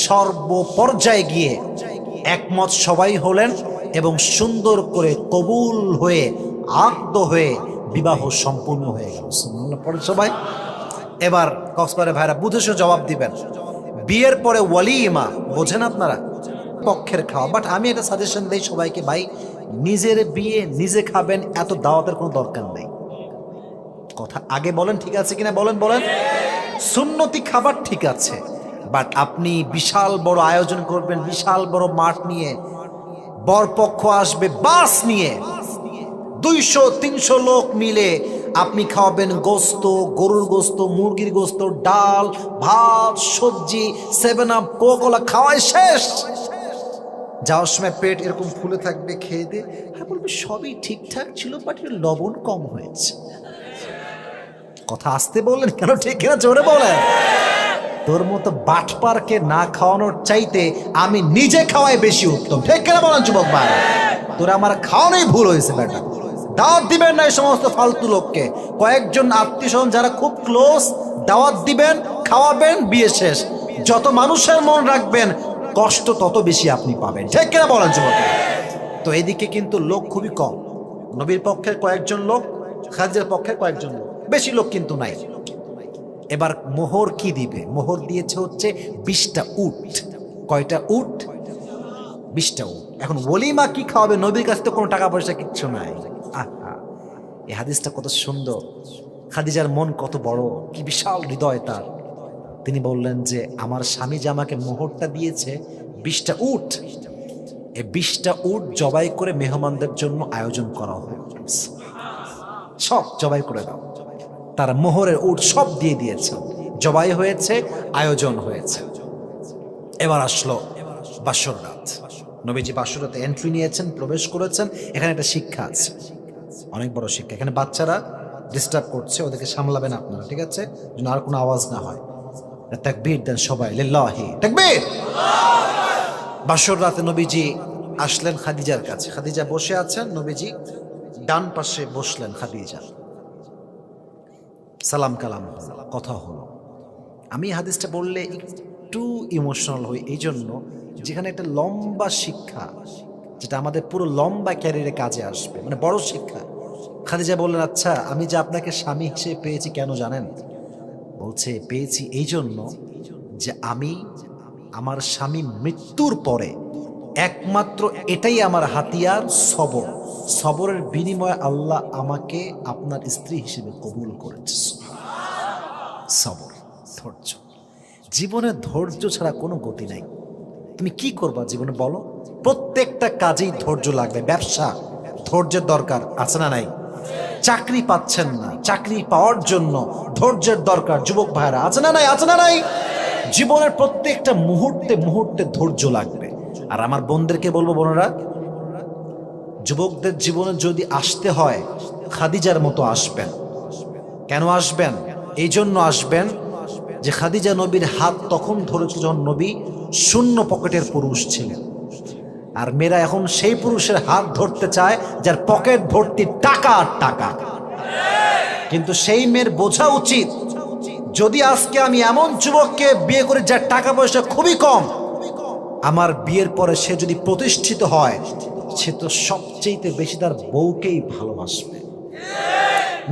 সর্বপর্যায়ে গিয়ে একমত সবাই হলেন এবং সুন্দর করে কবুল হয়ে আকদ হয়ে বিবাহ সম্পূর্ণ হয়ে গেল। সুবহানাল্লাহ পড়ে সবাই। এবার কক্সবাজারের ভাইরা বুঝেছো জবাব দিবেন। বিয়ের পরে ওয়ালিমা বোঝেন আপনারা, পক্ষের খাওয়া। বাট আমি একটা সাজেশন দেই সবাইকে, ভাই নিজের বিয়ে নিজে খাবেন, এত দাওয়াতের কোনো দরকার নেই। কথা আগে বলেন, ঠিক আছে কিনা বলেন? বলেন সুন্নতি খাবার ঠিক আছে, বাট আপনি বিশাল বড় আয়োজন করবেন, বিশাল বড় মাঠ নিয়ে, বরপক্ষ আসবে বাস নিয়ে, 200-300 লোক মিলে আপনি খাওয়াবেন গোস্ত, গরুর গোস্ত, মুরগির গোস্ত, ডাল ভাত সবজি, 7 আপ কোলা খাওয়াই শেষ। যাওয়ার সময় পেট এরকম ফুলে থাকবে, খেয়ে দিয়ে হ্যাঁ বলবে সবই ঠিকঠাক ছিল বাট লবণ কম হয়েছে। কথা আসতে বললেন কেন, ঠিক কিনা জোরে বলেন। তোর মতো বাটপারকে না খাওয়ানোর চাইতে আমি নিজে খাওয়াই বেশি উত্তম, ঠিক কিনা বলেন যুবক ভাই? তোরা আমার খাওয়ানোই ভুল হয়েছে বেটা। দাওয়াত দিবেন না এই সমস্ত ফালতু লোককে, কয়েকজন আত্মীয়স্বজন যারা খুব ক্লোজ দাওয়াত দিবেন, খাওয়াবেন, বিয়ে শেষ। যত মানুষের মন রাখবেন কষ্ট তত বেশি আপনি পাবেন, ঠিক কিনা বলেন যুবক? তো এদিকে কিন্তু লোক খুবই কম, নবীর পক্ষের কয়েকজন লোক, খাদিজার পক্ষের কয়েকজন লোক, বেশি লোক কিন্তু নাই। এবার মোহর কি দিবে? মোহর দিয়েছে হচ্ছে 20টা উট। কয়টা উট? 20টা উট। এখন ওলিমা কি খাওয়াবে? নবীর কাছে তো কোনো টাকা পয়সা কিচ্ছু নাই। আহা, এই হাদিসটা কত সুন্দর, খাদিজার মন কত বড়, কি বিশাল হৃদয় তার। তিনি বললেন যে আমার স্বামী যে আমাকে মোহরটা দিয়েছে 20টা উট, এই 20টা উট জবাই করে মেহমানদের জন্য আয়োজন করা হয়, সব জবাই করে দাও। তার মোহরের উট সব দিয়ে দিয়েছে, জবাই হয়েছে, আয়োজন হয়েছে। এবার আসলো বাসর রাত। নবীজি বাসর রাতে এন্ট্রি নিয়েছেন, প্রবেশ করেছেন। এখানে একটা শিক্ষা আছে, অনেক বড় শিক্ষা। এখানে বাচ্চারা ডিস্টার্ব করছে, ওদেরকে সামলাবেন আপনারা, ঠিক আছে, যেন আর কোনো আওয়াজ না হয়। তাকবীর দেন সবাই, লিল্লাহি তাকবীর। বাসর রাতে নবীজি আসলেন খাদিজার কাছে। খাদিজা বসে আছেন, নবীজি ডান পাশে বসলেন। খাদিজা সালাম কালাম কথা হলো। আমি হাদিসটা বললে একটু ইমোশনাল হই, এই জন্য যেখানে একটা লম্বা শিক্ষা, যেটা আমাদের পুরো লম্বা ক্যারিয়ারে কাজে আসবে, মানে বড় শিক্ষা। খাদিজা বললেন আচ্ছা আমি যে আপনাকে স্বামী হিসেবে পেয়েছি কেন জানেন? বলছে পেয়েছি এই জন্য যে আমি আমার স্বামী মৃত্যুর পরে একমাত্র এটাই আমার হাতিয়ার, সবর। সবরের বিনিময়ে আল্লাহ আমাকে আপনার স্ত্রী হিসেবে কবুল করেছে। সবর, ধৈর্য। জীবনে ধৈর্য ছাড়া কোনো গতি নাই। তুমি কি করবা জীবনে বলো? প্রত্যেকটা কাজেই ধৈর্য লাগবে। ব্যবসা ধৈর্যের দরকার আছে না নাই? চাকরি পাচ্ছেন না, চাকরি পাওয়ার জন্য ধৈর্যের দরকার। যুবক ভাইরা আছে না নাই? আছে না নাই? জীবনের প্রত্যেকটা মুহূর্তে মুহূর্তে ধৈর্য লাগবে। আর আমার বোনদেরকে বলবো, বোনেরা, যুবকদের জীবনে যদি আসতে হয় খাদিজার মতো আসবেন। কেন আসবেন? এই জন্য আসবেন যে খাদিজা নবীর হাত তখন ধরেছে যখন নবী শূন্য পকেটের পুরুষ ছিলেন। আর মেয়েরা এখন সেই পুরুষের হাত ধরতে চায় যার পকেট ভর্তি টাকা আর টাকা। কিন্তু সেই মেয়ের বোঝা উচিত, যদি আজকে আমি এমন যুবককে বিয়ে করি যার টাকা পয়সা খুবই কম, আমার বিয়ের পরে সে যদি প্রতিষ্ঠিত হয়, সে তো সবচেয়ে বেশি তার বউকেই ভালোবাসবে।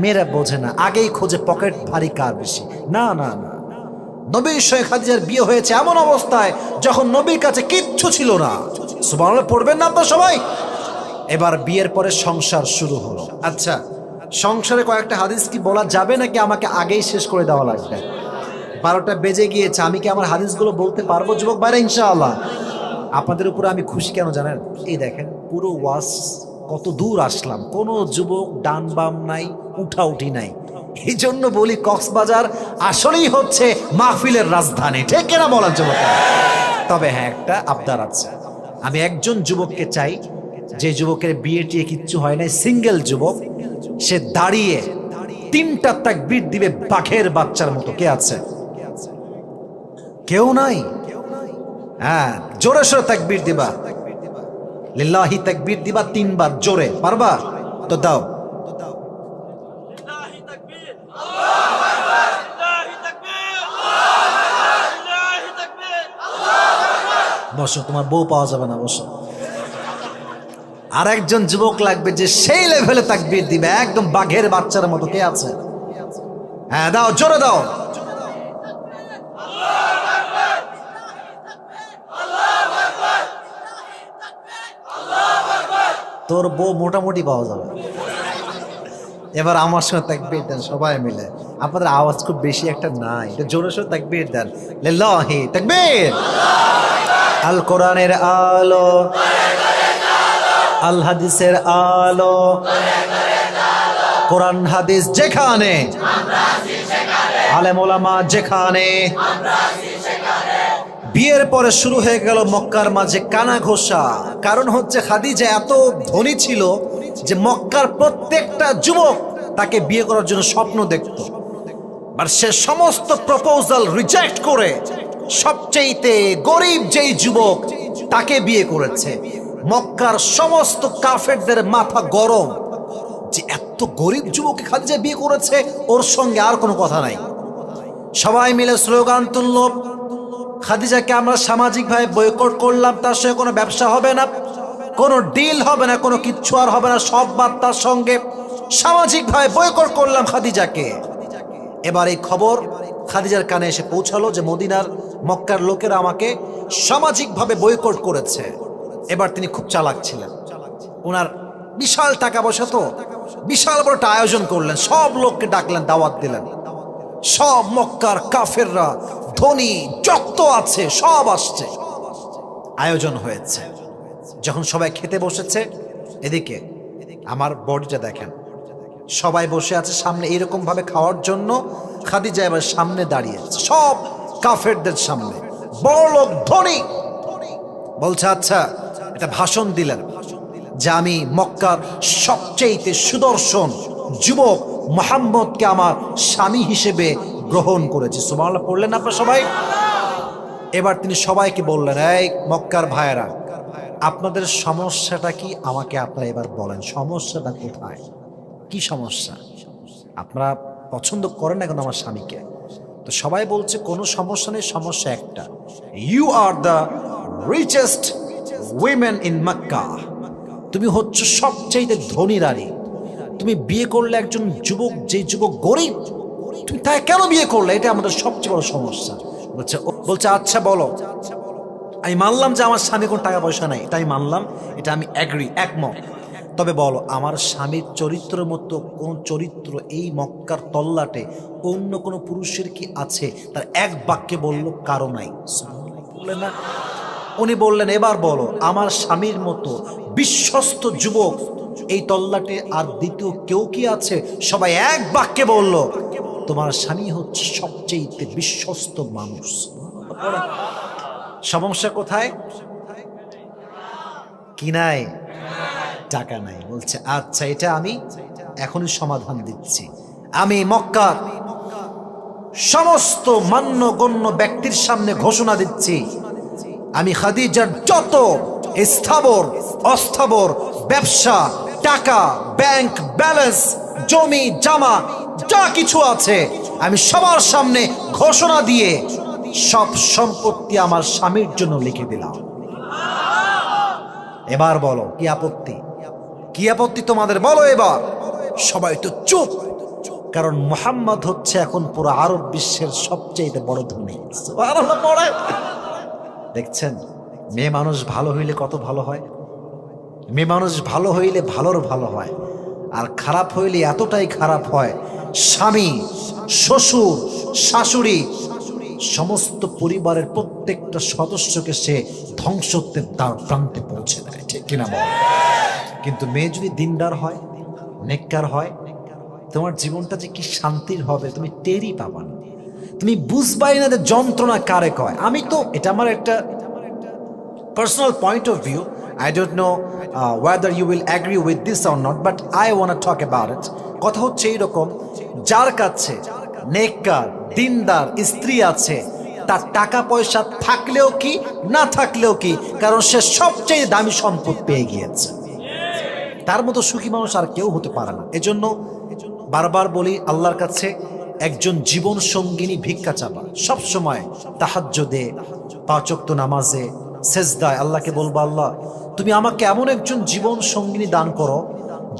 মেয়েরা বোঝে না, আগেই খোঁজে পকেট ভারী কার বেশি। না না না, নবীর সঙ্গে খাদিজার বিয়ে হয়েছে এমন অবস্থায় যখন নবীর কাছে কিচ্ছু ছিল না। সুবহানাল্লাহ পড়বেন না আপনারা সবাই? এবার বিয়ের পরে সংসার শুরু হলো। আচ্ছা, সংসারে কয়েকটা হাদিস কি বলা যাবে নাকি আমাকে আগেই শেষ করে দেওয়া লাগবে? 12টা বেজে গিয়েছে, আমি কি আমার হাদিসগুলো বলতে পারবো যুবক ভাইরা? ইনশাআল্লাহ। আপনাদের উপরে আমি খুশি কেন জানেন? এই দেখেন পুরো ওয়াজ কত দূর আসলাম, কোনো যুবক ডান বাম নাই, উঠাউঠি নাই। এই জন্য বলি কক্সবাজার আসলেই হচ্ছে মাহফিলের রাজধানী, ঠিক কিনা বলার যুবক? তবে হ্যাঁ, একটা আবদার আছে। আমি একজন যুবককে চাই, যে যুবকের বিয়ে টিয়ে কিচ্ছু হয় নাই, সিঙ্গেল যুবক, সে দাঁড়িয়ে 3টা তাকবীর দিবে বাঘের বাচ্চার মতো। কে আছে? কেউ নাই? হ্যাঁ, জোরে সোরে তাকবীর দিবা, লিল্লাহি তাকবীর দিবা 3 বার জোরে। পারবা তো? দাও। বসো, তোমার বউ পাওয়া যাবে না, বসো। আর একজন যুবক লাগবে যে সেই লেভেলে তাকবীর দিবে একদম বাঘের বাচ্চার মতো। কে আছে? হ্যাঁ, দাও, জোরে দাও। তোর বউ মোটামুটি পাওয়া যাবে। এবার আমার সঙ্গে তাকবীর দেন সবাই মিলে। আপনাদের আওয়াজ খুব বেশি একটা নাই, এটা জোরে সোরে তাকবীর দেন। লিল্লাহি তাকবীর। আল কোরআনের আলো, আল হাদিসের আলো, কোরআন হাদিস যেখানে, আলেম ওলামা যেখানে। বিয়ের পরে শুরু হয়ে গেল মক্কার মাঝে কানা ঘোষা। কারণ হচ্ছে খাদিজা এত ধনী ছিল যে মক্কার প্রত্যেকটা যুবক তাকে বিয়ে করার জন্য স্বপ্ন দেখত। আর সে সমস্ত প্রপোজাল রিজেক্ট করে সবচেয়ে গরিব যেই যুবক তাকে বিয়ে করেছে। মক্কার সমস্ত কাফেরদের মাথা গরম যে এত গরিব যুবককে খাদিজা বিয়ে করেছে, ওর সঙ্গে আর কোনো কথা নাই। সবাই মিলে স্লোগান তুলল, খাদিজাকে আমরা সামাজিকভাবে বয়কট করলাম, তার সঙ্গে কোনো ব্যবসা হবে না, কোনো ডিল হবে না, কোনো কিচ্ছু আর হবে না, সব বাদ তার সঙ্গে। সামাজিকভাবে বয়কট করলাম খাদিজাকে। এবার এই খবর খাদিজার কানে এসে পৌঁছালো যে মদিনার মক্কার লোকেরা আমাকে সামাজিকভাবে বয়কট করেছে। এবার তিনি খুব চালাক ছিলেন, ওনার বিশাল টাকা পয়সা, তো বিশাল বড় একটা আয়োজন করলেন, সব লোককে ডাকলেন, দাওয়াত দিলেন। সব মক্কার কাফেররা, ধনী যত আছে সব আসছে, আয়োজন হয়েছে। যখন সবাই খেতে বসেছে, এদিকে আমার বডিটা দেখেন, সবাই বসে আছে সামনে এরকম ভাবে খাওয়ার জন্য। খাদিজা এবার সামনে দাঁড়িয়েছে, সব কাফেরদের সামনে, বড় লোক ধনী। বলছে আচ্ছা, এটা ভাষণ দিলেন যে আমি মক্কার সবচেয়ে সুদর্শন যুবক মুহাম্মদকে আমার স্বামী হিসেবে গ্রহণ করেছি। সুবহানাল্লাহ পড়লেন আপনারা সবাই? এবার তিনি সবাইকে বললেন, এই মক্কার ভাইয়েরা, আপনাদের সমস্যাটা কি আমাকে আপনারা এবার বলেন, সমস্যাটা কোথায়, কি সমস্যা? আপনারা পছন্দ করেন না কেন আমার স্বামীকে? তো সবাই বলছে কোনো সমস্যা নেই, সমস্যা একটা, you are the richest women in Mecca. তুমি হচ্ছ সবচেয়ে ধনী নারী, তুমি বিয়ে করলে একজন যুবক, যে যুবক গরিব, তুমি তাই কেন বিয়ে করলে? এটা আমাদের সবচেয়ে বড় সমস্যা। বলছে আচ্ছা বলো। আমি মানলাম যে আমার স্বামী কোনো টাকা পয়সা নাই, এটা আমি মানলাম, এটা আমি একমত। তবে বলো, আমার স্বামীর চরিত্রের মতো কোন চরিত্র এই মক্কার তল্লাটে অন্য কোনো পুরুষের কি আছে? তার এক বাক্যে বলল, কারো নাই। বললেন না? উনি বললেন, এবার বলো, আমার স্বামীর মতো বিশ্বস্ত যুবক এই তল্লাটে আর দ্বিতীয় কেউ কি আছে? সবাই এক বাক্যে বলল, তোমার স্বামী হচ্ছে সবচেয়ে বিশ্বস্ত মানুষ। সমস্যা কোথায়? কি নাই? টাকা নাই। বলছে আচ্ছা, এটা আমি এখনই সমাধান দিচ্ছি। আমি মক্কার সমস্ত মান্যগণ্য ব্যক্তির সামনে ঘোষণা দিচ্ছি, আমি খাদিজার যত স্থাবর অস্থাবর ব্যবসা, টাকা, ব্যাংক ব্যালেন্স, জমি জামা যা কিছু আছে, আমি সবার সামনে ঘোষণা দিয়ে সব সম্পত্তি আমার স্বামীর জন্য লিখে দিলাম। এবার বলো কি আপত্তি? কি আপত্তি তোমাদের? বলো এবার। সবাই তো চুপ, কারণ মুহাম্মদ হচ্ছে এখন পুরো আরব বিশ্বের সবচেয়ে বড় ধনী। দেখছেন, মেয়ে মানুষ ভালো হইলে কত ভালো হয়। মেয়ে মানুষ ভালো হইলে ভালোর ভালো হয়, আর খারাপ হইলে এতটাই খারাপ হয়, স্বামী, শ্বশুর, শাশুড়ি, সমস্ত পরিবারের প্রত্যেকটা সদস্যকে সে ধ্বংসত্বের দ্বার প্রান্তে পৌঁছে দেয়। ঠিক কিনা বল? কিন্তু মেয়ে যদি দিনদার হয়, নেককার হয়, তোমার জীবনটা যে কি শান্তির হবে তুমি টেরই পাবা না। তুমি বুঝবাই না যে যন্ত্রণা কারে কয়। আমি তো, এটা আমার একটা personal point of view. I don't know whether you will agree with this or not, but I want to talk about it. কথা হচ্ছে এইরকম, যার কাছে নেককার দিনদার স্ত্রী আছে, তার টাকা পয়সা থাকলেও কি না থাকলেও কি, কারণ সে সবচেয়ে দামি সম্পদ পেয়ে গিয়েছে। তার মতো সুখী মানুষ আর কেউ হতে পারে না। এজন্য বারবার বলি, আল্লাহর কাছে একজন জীবন সঙ্গিনী ভিক্ষা চাবা। সব সময় তাহাজ্জুদে, পাঁচ ওয়াক্ত নামাজে, সেজদায় আল্লাহকে বলবা, আল্লাহ তুমি আমাকে এমন একজন জীবন সঙ্গিনী দান করো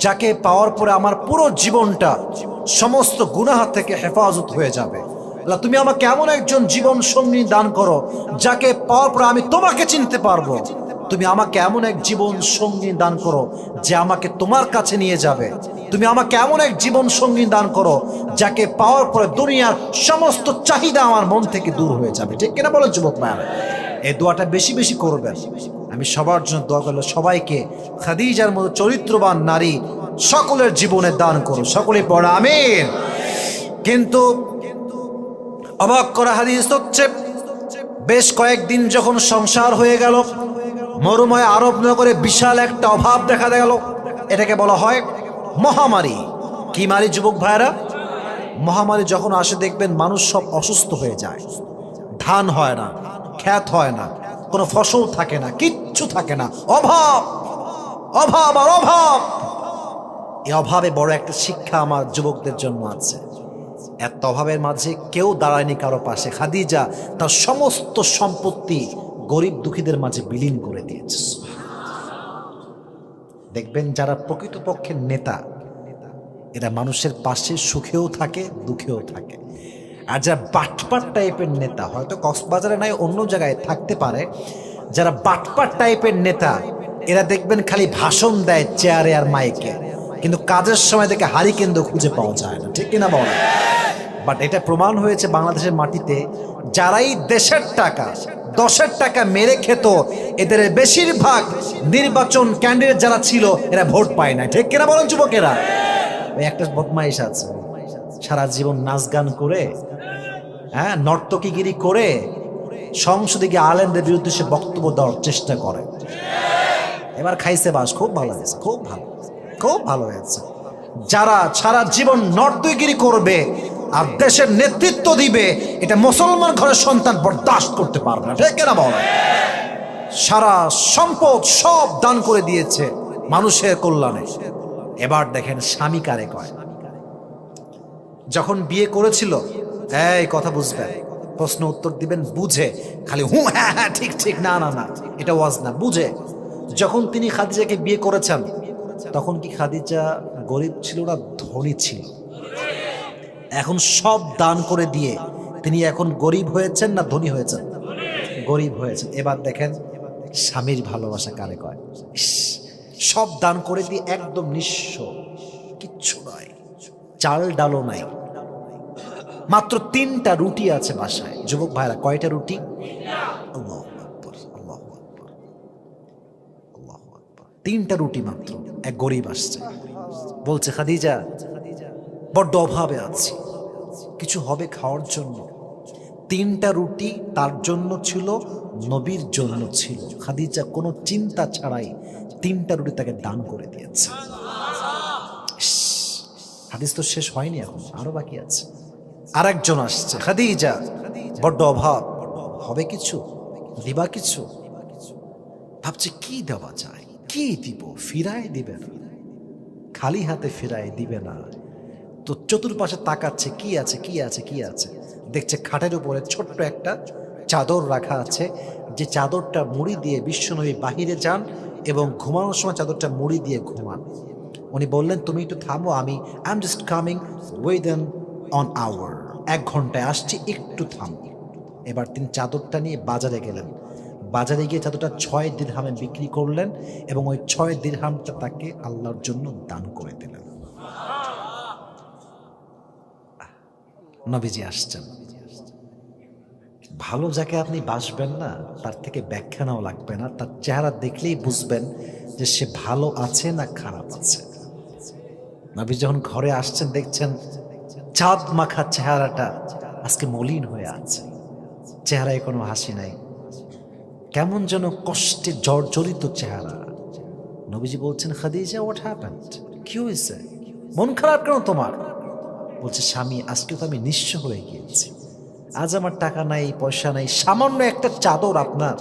যাকে পাওয়ার পরে আমার পুরো জীবনটা সমস্ত গুনাহ থেকে হেফাজত হয়ে যাবে। আল্লাহ তুমি আমাকে এমন একজন জীবন সঙ্গিনী দান করো যাকে পাওয়ার পরে আমি তোমাকে চিনতে পারবো। তুমি আমাকে এমন এক জীবন সঙ্গী দান করো যে আমাকে তোমার কাছে নিয়ে যাবে। তুমি আমাকে এমন এক জীবন সঙ্গী দান করো যাকে পাওয়ার পরে দুনিয়ার সমস্ত চাহিদা আমার মন থেকে দূর হয়ে যাবে। ঠিক কিনা বলেন যুবক ভাইরা? এই দোয়াটা বেশি বেশি করবেন। আমি সবার জন্য দোয়া করলে সবাইকে খাদিজার মতো চরিত্রবান নারী সকলের জীবনে দান করো। সকলে পড়া আমিন। কিন্তু অবাক করা হাদিস হচ্ছে, বেশ কয়েকদিন যখন সংসার হয়ে গেল, মরুময় আরব নগরে বিশাল একটা অভাব দেখা গেল। এটাকে বলা হয় মহামারী। কি মারি যুবক ভাইরা? মহামারী যখন আসে দেখবেন মানুষ সব অসুস্থ হয়ে যায়। ধান হয় না, ক্ষেত হয় না, কোনো ফসল থাকে না, কিচ্ছু থাকে না, অভাব অভাব আর অভাব। এই অভাবে বড় একটা শিক্ষা আমার যুবকদের জন্য আছে। এত অভাবের মাঝে কেউ দাঁড়ায়নি কারো পাশে। খাদিজা তার সমস্ত সম্পত্তি গরিব দুঃখীদের মাঝে বিলীন করে দিয়েছে। দেখবেন যারা প্রকৃতপক্ষের নেতা, এরা মানুষের পাশে সুখেও থাকে দুঃখেও থাকে। আর যারা বাটপাট টাইপের নেতা, হয়তো কক্সবাজারে নাই অন্য জায়গায় থাকতে পারে, যারা বাটপাট টাইপের নেতা, এরা দেখবেন খালি ভাষণ দেয় চেয়ারে আর মাইকে, কিন্তু কাজের সময় থেকে হারি কেন্দ্র খুঁজে পাওয়া যায় না। ঠিক কিনা বল? বাট এটা প্রমাণ হয়েছে বাংলাদেশের মাটিতে, যারাই দেশের টাকা, দশের টাকা মেরে খেত, এদের বেশিরভাগ নির্বাচন ক্যান্ডিডেট যারা ছিল এরা ভোট পায় না। ঠিক কিনা বলেন যুবকেরা? একটা বদমাইশ আছে, সারা জীবন নাচ গান করে, হ্যাঁ, নর্তকীগিরি করে সংসদে গিয়ে আলেমদের বিরুদ্ধে সে বক্তব্য দেওয়ার চেষ্টা করে। এবার খাইছে বাস, খুব ভালো হয়েছে, খুব ভালো, খুব ভালো হয়েছে। যারা সারা জীবন নর্তকীগিরি করবে আর দেশের নেতৃত্ব দিবে, এটা মুসলমান ঘরের সন্তান বরদাস্ত করতে পারবে না। ঠিক না বল? সারা সম্পদ সব দান করে দিয়েছে মানুষের কল্যাণে। এবার দেখেন স্বামী কারে কয়। যখন বিয়ে করেছিল, এই কথা বুঝবেন, প্রশ্ন উত্তর দিবেন বুঝে, খালি হু হ্যাঁ হ্যাঁ ঠিক ঠিক না না না, এটা ওয়াজ না, বুঝে। যখন তিনি খাদিজাকে বিয়ে করেছেন, তখন কি খাদিজা গরিব ছিল না ধনী ছিল? এখন সব দান করে দিয়ে তিনি এখন গরিব হয়েছেন না ধনী হয়েছেন? গরিব হয়েছেন। এবার দেখেন স্বামীর ভালোবাসা কারে কয়। সব দান করে দিয়ে একদম নিঃস্ব, কিচ্ছু নয়, চাল ডালও নাই, মাত্র 3টা রুটি আছে বাসায়। যুবক ভাইরা, কয়টা রুটি? আল্লাহু আকবার, আল্লাহু আকবার, আল্লাহু আকবার। 3টা রুটি মাত্র। এক গরিব আসছে, বলছে খাদিজা বড্ড অভাবে আছি, কিছু হবে খাওয়ার জন্য। 3টা রুটি তার জন্য ছিল, নবীর জন্য ছিল। খাদিজা কোনো চিন্তা ছাড়াই 3টা রুটি তাকে দান করে দিয়েছে। ইস, হাদিস তো শেষ হয়নি, এখন আরো বাকি আছে। আরেকজন আসছে, খাদিজা বড্ড অভাব, হবে কিছু, দিবা কিছু। ভাবছে কি দেওয়া যায়, কি দিব, ফিরায় দিবে না, খালি হাতে ফিরায় দিবে না। তো চতুর্পাশে তাকাচ্ছে, কি আছে কি আছে কি আছে। দেখছে খাটের উপরে ছোট্ট একটা চাদর রাখা আছে, যে চাদরটা মুড়ি দিয়ে বিশ্বনবী বাহিরে যান এবং ঘুমানোর সময় চাদরটা মুড়ি দিয়ে ঘুমান। উনি বললেন তুমি একটু থামো, আমি I am just coming within an hour, 1 ঘন্টায় আসছি, একটু থামো। এবার তিনি চাদরটা নিয়ে বাজারে গেলেন, বাজারে গিয়ে চাদরটা 6 দিরহামে বিক্রি করলেন এবং ওই 6 দিরহামটা তাকে আল্লাহর জন্য দান করে দিলেন। নবীজি আসছেন। ভালো যাকে আপনি বাসবেন না, তার থেকে ব্যাখ্যা নাও লাগবে না, তার চেহারা দেখলেই বুঝবেন যে সে ভালো আছে না খারাপ আছে। নবী যখন ঘরে আসছেন, দেখছেন চাঁদ মাখা চেহারাটা আজকে মলিন হয়ে আছে, চেহারায় কোনো হাসি নাই, কেমন যেন কষ্টে জর্জরিত চেহারা। নবীজি বলছেন খাদিজা হোয়াট হ্যাপেন্ড, কি হয়েছে, মন খারাপ কেন তোমার? বলছে স্বামী আজকে তো আমি নিঃস্ব হয়ে গিয়েছি, আজ আমার টাকা নাই পয়সা নাই, সামান্য একটা চাদর আপনার,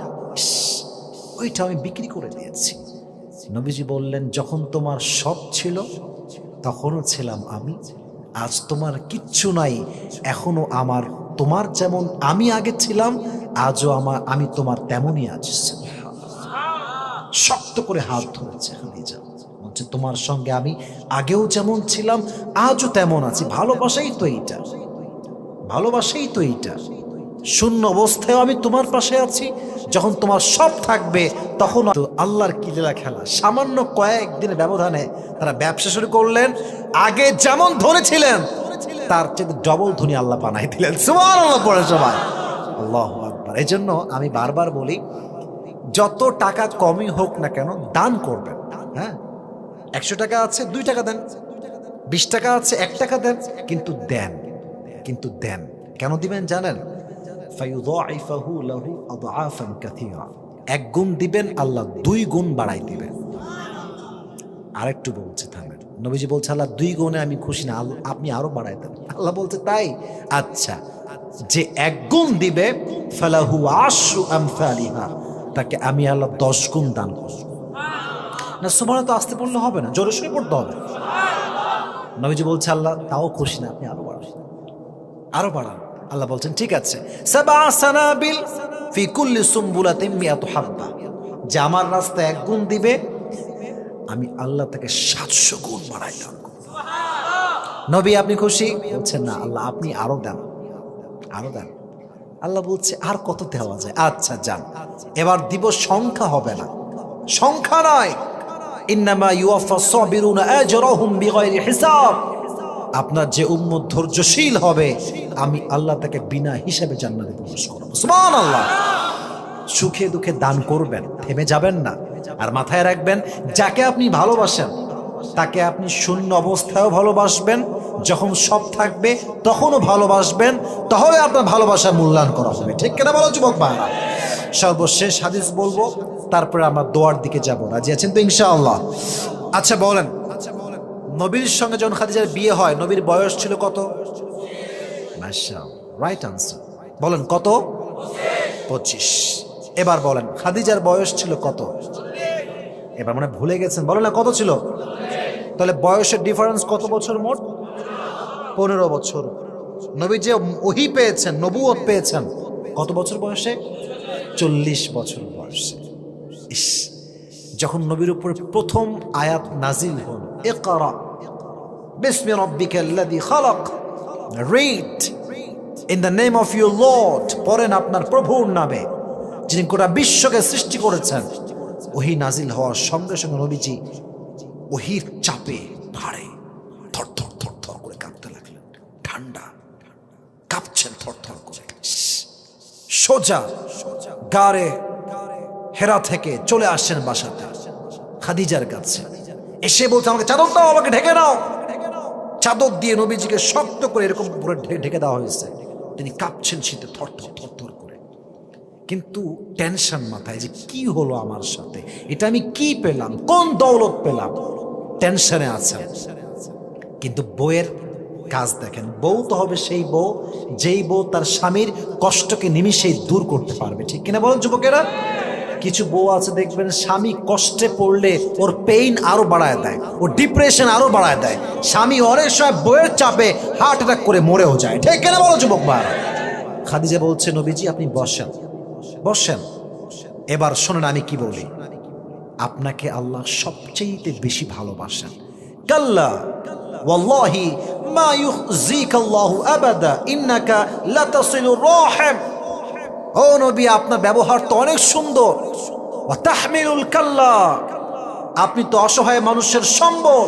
ওইটা আমি বিক্রি করে দিয়েছি। নবীজি বললেন যখন তোমার সব ছিল তখনও ছিলাম আমি, আজ তোমার কিচ্ছু নাই, এখনো আমার তোমার যেমন আমি আগে ছিলাম, আজও আমি তোমার তেমনই আছি। শক্ত করে হাত ধরেছে খাদিজা, বলছে তোমার সঙ্গে আমি আগেও যেমন ছিলাম আজও তেমন আছি। ভালোবাসাই তো এইটা, ভালোবাসাই তো এইটা। শূন্য অবস্থায় আমি তোমার পাশে আছি, যখন তোমার সব থাকবে তখন আল্লাহর কি লীলা খেলা। সামান্য কয়েকদিনের ব্যবধানে তারা ব্যবসা শুরু করলেন, আগে যেমন ধনী ছিলেন তার চেয়ে ডবল ধনী আল্লাহ বানাই দিলেন। সুবহানাল্লাহ পড়ে সবাই, আল্লাহু আকবার। এই জন্য আমি বারবার বলি, যত টাকা কমই হোক না কেন দান করবেন। হ্যাঁ, 100 টাকা আছে 2 টাকা দেন, 20 টাকা আছে 1 টাকা দেন, কিন্তু দেন, কিন্তু দেন। কেন দিবেন জানেন? ফায়ুযাইফাহু লাহু আদআফান কাসীরা, 1 গুণ দিবেন আল্লাহ 2 গুণ বাড়াই দিবেন। আরেকটু বলছে থামেন, নবীজি বলছে আল্লাহ 2 গুণে আমি খুশি না, আপনি আরো বাড়াই দেন। আল্লাহ বলছে তাই, আচ্ছা যে 1 গুণ দিবে ফালাহু আশরু আমসালিহা, তাকে আমি আল্লাহ 10 গুণ দান করব। না সুবহানাল্লাহ তো আসতে পড়লে হবে না, জোরে সোরে পড়তে হবে। নবীজি বলছে আল্লাহ তাও খুশি না, আপনি আরো বাড়ান, আরো বাড়ান। আল্লাহ বলছেন ঠিক আছে, সাবআ সানাবিল ফি কুল্লি সুমবুলাতিন মিয়াতু হাব্বা, যে আমার রাস্তায় 1 গুণ দিবে আমি আল্লাহ তাকে 700 গুণ বাড়াই দান করব। নবী আপনি খুশি? বলছেন না আল্লাহ আপনি আরো দেন, আরো দেন। আল্লাহ বলছে আর কত দেওয়া যায়? আচ্ছা যান, এবার দিব, সংখ্যা হবে না, সংখ্যা নয়, ইন্নামা ইউওয়াফাস সাবিরুনা আজরাহুম বিগাইরি হিসাব। আপনার যে উম্মত ধৈর্যশীল হবে আমি আল্লাহ তাকে বিনা হিসাবে জান্নাতে প্রবেশ করাবো। সুবহানাল্লাহ। সুখে দুঃখে দান করবেন, থেমে যাবেন না। আর মাথায় রাখবেন, যাকে আপনি ভালোবাসেন তাকে আপনি শূন্য অবস্থায়ও ভালোবাসবেন, যখন সব থাকবে তখনও ভালোবাসবেন, তাহলে আপনার ভালোবাসার মূল্যায়ন করা হবে। ঠিক কিনা বলো যুবক ভাইরা? সর্বশেষ হাদিস বলবো, তারপরে আমরা দোয়ার দিকে যাব। রাজি আছেন তো ইনশাআল্লাহ? আচ্ছা বলেন, নবীর সঙ্গে যখন খাদিজার বিয়ে হয় নবীর বয়স ছিল কত? মাশাআল্লাহ, রাইট আনসার। বলেন কত? 25। এবার বলেন খাদিজার বয়স ছিল কত? এবার মনে ভুলে গেছেন, বলেন না কত ছিল? তাহলে বয়সের ডিফারেন্স কত বছর মোট? 15 বছর। নবী যে ওহী পেয়েছেন, নবুয়ত পেয়েছেন কত বছর বয়সে? 40 বছর বয়সে। ইস, যখন নবীর উপর প্রথম আয়াত নাজিল হল, ইকরা বিসমি রাব্বিকাল্লাযী খালাক, read in the name of your lord, পড়েন আপনার প্রভুর নামে যিনি গোটা বিশ্বকে সৃষ্টি করেছেন। ওহী নাজিল হওয়ার সঙ্গে সঙ্গে নবীজি ওহীর চাপে ভারে থরথর থরথর করে কাঁপতে লাগলেন, ঠান্ডা কাঁপছেন থরথর করে। সোজা গারে হেরা থেকে চলে আসছেন বাসাতে খাদিজার কাছে, এসে বলছে আমাকে চাদর দাও, আমাকে ঢেকে নাও। চাদর দিয়ে নবীজিকে শক্ত করে এরকম পুরো ঢেকে দেওয়া হয়েছে। তিনি কাঁপছেন শীতে, থরথর করে, কিন্তু টেনশন মাথায় যে কি হলো আমার সাথে, এটা আমি কি পেলাম, কোন দৌলত পেলাম, টেনশনে আছেন। কিন্তু বউয়ের কাজ দেখেন, বউ তো হবে সেই বউ যেই বউ তার স্বামীর কষ্টকে নিমিষেই দূর করতে পারবে, ঠিক কিনা বলেন যুবকেরা? কিছু বউ আছে দেখবেন স্বামী কষ্টে পড়লে ওর পেইন আরো বাড়ায় দেয়, ওর ডিপ্রেশন আরো বাড়ায় দেয়। স্বামী অনেক সময় বউয়ের চাপে হার্ট অ্যাটাক করে মরেও যায়, ঠিক কিনা বলো যুবক ভাইরা? খাদিজা বলছে নবীজি আপনি বসেন বসেন, এবার শোনেন আমি কি বলি। আপনাকে আল্লাহ সবচেয়ে বেশি ভালোবাসেন। কাল্লা ওয়াল্লাহি মা ইউখজিকাল্লাহু আবাদা ইন্নাকা লাতাসিলুর রাহিম। ও নবী, আপনার ব্যবহার তো অনেক সুন্দর। ওয়া তাহমিলুল কাল্লা, আপনি তো অসহায় মানুষের সম্বল।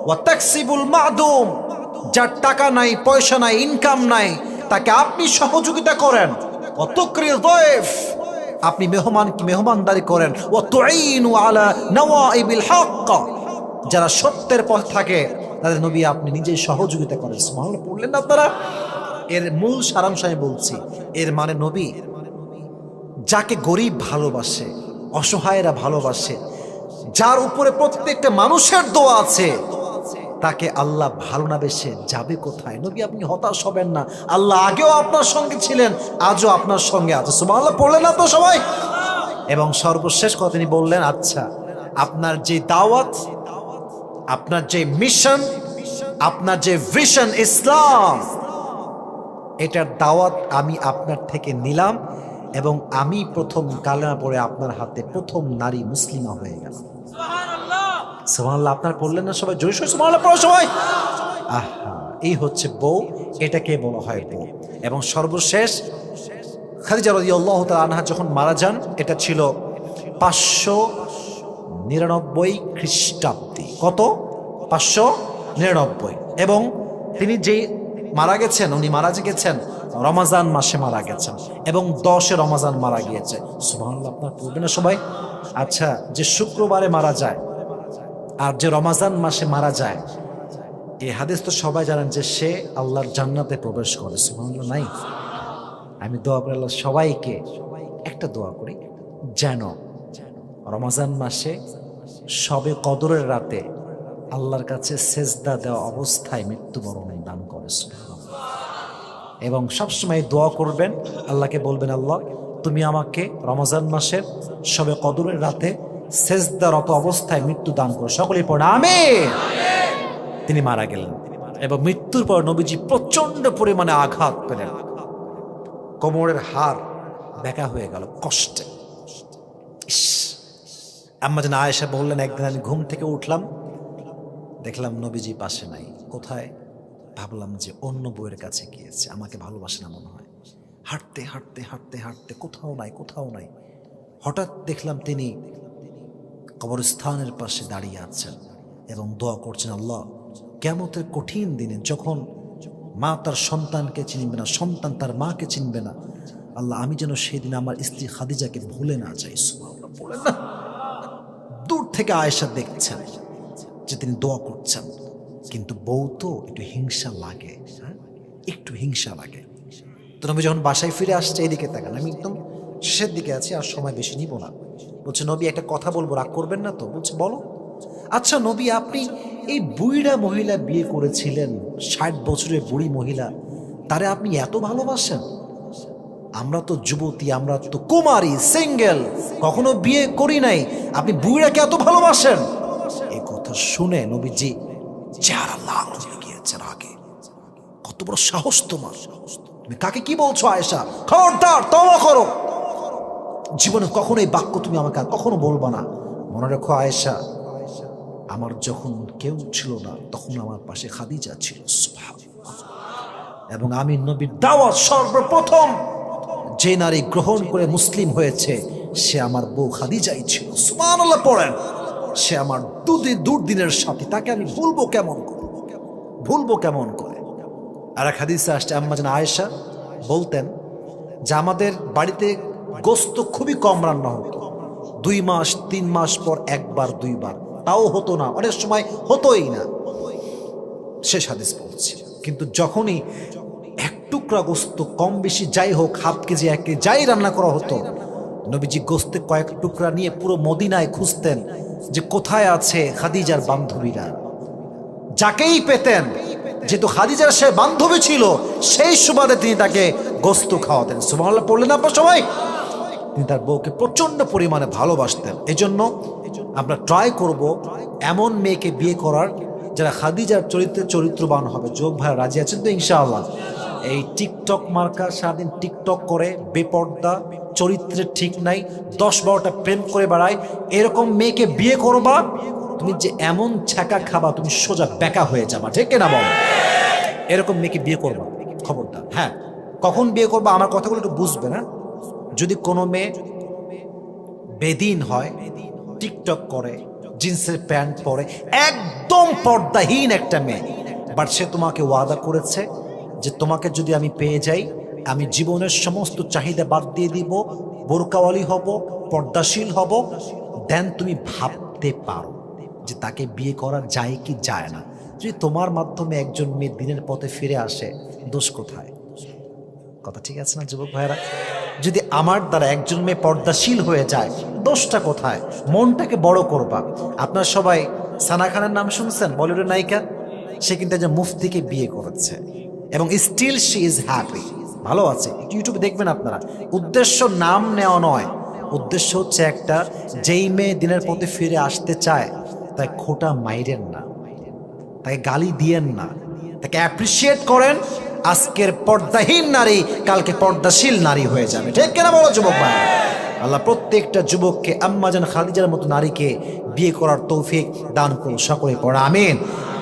ওয়া তাকসিবুল মাদুম, যার টাকা নাই, পয়সা নাই, ইনকাম নাই, তাকে আপনি সহযোগিতা করেন। ওয়া তুকরিল যায়ফ, আপনি মেহমানকে মেহমানদারি করেন। ওয়া তুঈনু আলা নওয়াইবিল হক, যারা সত্যের পথ থাকে তাদের নবী আপনি নিজেই সহযোগিতা করেন। সুবহানাল্লাহ পড়লেন না আপনারা? এর মূল সারাংশ আমি বলছি। এর মানে নবী যাকে গরিব ভালোবাসে, অসহায়রা ভালোবাসে, যার উপরে প্রত্যেকটা মানুষের দোয়া আছে, তাকে আল্লাহ ভালো না বেসে যাবে কোথায়? নবী আপনি হতাশ হবেন না, আল্লাহ আগেও আপনার সঙ্গে ছিলেন, আজও আপনার সঙ্গে আছে। সুবহানাল্লাহ পড়লেন না তো সবাই? এবং সর্বশেষ কথা তিনি বললেন, আচ্ছা আপনার যে দাওয়াত, আপনার যে মিশন, আপনার যে ভিশন ইসলাম, এটার দাওয়াত আমি আপনার থেকে নিলাম এবং আমি প্রথম কালেমা পড়ে আপনার হাতে প্রথম নারী মুসলিমা হয়ে গেল। সুবহানাল্লাহ আপনার পড়লেন না সবাই? জোরে সুবহানাল্লাহ পড়ো সবাই। আহা, এই হচ্ছে বউ, এটাকে বলা হয় বউ। এবং সর্বশেষ খাদিজা রাদিয়াল্লাহু তাআলা আনহা যখন মারা যান, এটা ছিল 599 খ্রিস্টাব্দে। কত? 599। এবং তিনি যে মারা গেছেন, উনি মারা গেছেন রমাজান মাসে মারা গেছেন এবং 10 রমাজান মারা গিয়েছে। সুবহানাল্লাহ আপনার পড়বেন না সবাই? আচ্ছা, যে শুক্রবারে মারা যায় আর যে রমাজান মাসে মারা যায়, এই হাদিস তো সবাই জানেন যে সে আল্লাহর জান্নাতে প্রবেশ করে। সুবহানাল্লাহ নাই? আমি দোয়া করি আল্লাহ সবাইকে একটা দোয়া করি, যেন রমাজান মাসে শবে কদরের রাতে আল্লাহর কাছে সেজদা দেওয়া অবস্থায় মৃত্যুবরণ দান করে। এবং সবসময় দোয়া করবেন, আল্লাহকে বলবেন আল্লাহ তুমি আমাকে রমজান মাসের শবে কদরের রাতে সেজদারত অবস্থায় মৃত্যু দান করো। সকলেই পড়ে আমিন। তিনি মারা গেলেন এবং মৃত্যুর পর নবীজি প্রচন্ড পরিমাণে আঘাত পেলেন, কোমরের হাড় বেঁকা হয়ে গেল কষ্টে। আম্মা জান আয়েশা বললেন, একদিন আমি ঘুম থেকে উঠলাম, দেখলাম নবীজি পাশে নাই। কোথায়? ভাবলাম যে অন্য বউয়ের কাছে গিয়েছে, আমাকে ভালোবাসে না মনে হয়। হাঁটতে হাঁটতে হাঁটতে হাঁটতে কোথাও নাই, কোথাও নাই। হঠাৎ দেখলাম তিনি কবরস্থানের পাশে দাঁড়িয়ে আছেন এবং দোয়া করছেন, আল্লাহ কিয়ামতের কঠিন দিনে যখন মা তার সন্তানকে চিনবে না, সন্তান তার মাকে চিনবে না, আল্লাহ আমি যেন সেদিন আমার স্ত্রী খাদিজাকে ভুলে না যাই। সুবহানাল্লাহ বলেন না? দূর থেকে আয়েশা দেখছেন যে তিনি দোয়া করছেন, কিন্তু বউ তো একটু হিংসা লাগে, হ্যাঁ একটু হিংসা লাগে। তো নবী যখন বাসায় ফিরে আসছে, এদিকে তাকান, আমি একদম শেষের দিকে আছি, আর সময় বেশি নিব না। বলছে নবী একটা কথা বলবো, রাগ করবেন না তো? বলছে বলো। আচ্ছা নবী, আপনি এই বুড়া মহিলা বিয়ে করেছিলেন, 60 বছরের বুড়ি মহিলা, তারে আপনি এত ভালোবাসেন? আমরা তো যুবতী, আমরা তো কুমারী, সিঙ্গেল, কখনো বিয়ে করি নাই, আপনি বুড়াকে এত ভালোবাসেন? এই কথা শুনে নবীজি চেহারা লাল হয়ে গিয়েছে রাগে। কত বড় সাহস তোমার! তুমি কাকে কি বলছো আয়েশা? খবরদার, তওবা করো। জীবনে কখনো এই বাক্য তুমি আমাকে আর কখনো বলবা না। মনে রেখো আয়েশা, আমার যখন কেউ ছিল না তখন আমার পাশে খাদিজা ছিল। সুবহানাল্লাহ। এবং আমি নবীর দাওয়াত সর্বপ্রথম যে নারী গ্রহণ করে মুসলিম হয়েছে সে আমার বউ খাদিজাই ছিল। সুবহানাল্লাহ পড়েন। সে আমার দুর্দিনের সাথী, তাকে আমি ভুলবো কেমন করে? ভুলবো কেমন করে? আর এক হাদিসে আসছে, আম্মা জান আয়েশা বলতেন যে আমাদের বাড়িতে গোস্ত খুবই কম রান্না হতো, 2 মাস 3 মাস পর একবার দুইবার, তাও হতো না, অনেক সময় হতোই না। শেষ হাদিস বলছি। কিন্তু যখনই এক টুকরা গোস্ত কম বেশি যাই হোক, হাফ কেজি 1 কেজি যাই রান্না করা হতো, নবীজি গোস্তে কয়েক টুকরা নিয়ে পুরো মদিনায় খুঁজতেন যে কোথায় আছে খাদিজার বান্ধবীরা। যাকেই পেতেন, যেহেতু খাদিজার সে বান্ধবী ছিল, সেই সুবাদে তিনি তাকে গোস্ত খাওয়াতেন। সুবহানাল্লাহ পড়লেন আপনার সবাই? তিনি তার বউকে প্রচন্ড পরিমাণে ভালোবাসতেন। এজন্য আমরা ট্রাই করব এমন মেয়েকে বিয়ে করার যারা খাদিজার চরিত্রে চরিত্রবান হবে। যোগ ভাই রাজি আছেন তো ইনশাআল্লাহ? এই টিকটক মার্কা সারাদিন টিকটক করে, বেপর্দা, চরিত্রের ঠিক নাই, 10-12টা প্রেম করে বেড়ায়, এরকম মেয়েকে বিয়ে করবা, তুমি যে এমন ছ্যাঁকা খাবা তুমি সোজা বেকা হয়ে যাবা। ঠিক কিনা বল? এরকম মেয়েকে বিয়ে করবা, খবরদার। হ্যাঁ, কখন বিয়ে করবা আমার কথাগুলো একটু বুঝবে না। যদি কোনো মেয়ে বেদিন হয়, টিকটক করে, জিন্সের প্যান্ট পরে, একদম পর্দাহীন একটা মেয়ে, বাট সে তোমাকে ওয়াদা করেছে যে তোমাকে যদি আমি পেয়ে যাই আমি জীবনের সমস্ত চাহিদা বাদ দিয়ে দিব, বোরকাওয়ালি হব, পর্দাশীল হব, দেন তুমি ভাবতে পারো যে তাকে বিয়ে করা যায় কি যায় না। যদি তোমার মাধ্যমে একজন মেয়ে দিনের পথে ফিরে আসে, দোষ কোথায়? কথা ঠিক আছে না যুবক ভাইরা? যদি আমার দ্বারা একজন মেয়ে পর্দাশীল হয়ে যায়, দোষটা কোথায়? মনটাকে বড় করবা। আপনার সবাই সানা খানের নাম শুনছেন, বলিউডের নায়িকা? সে কিন্তু একজন মুফতিকে বিয়ে করেছে এবং স্টিল শি ইজ হ্যাপি, ভালো আছে। ইউটিউবে দেখবেন আপনারা। উদ্দেশ্য নাম নেওয়া নয়, উদ্দেশ্য হচ্ছে একটা, যেই মেয়ে দিনের পথে ফিরে আসতে চায় তাই খোটা মাইরেন না, তাকে গালি দিয়েন না, তাকে অ্যাপ্রিসিয়েট করেন। আজকের পর্দাহীন নারী কালকে পর্দাশীল নারী হয়ে যাবে। ঠিক কিনা বলো যুবক ভাই? আল্লাহ প্রত্যেকটা যুবককে আম্মাজান খাদিজার মতো নারীকে বিয়ে করার তৌফিক দান করুন, সকলে পড়া আমিন।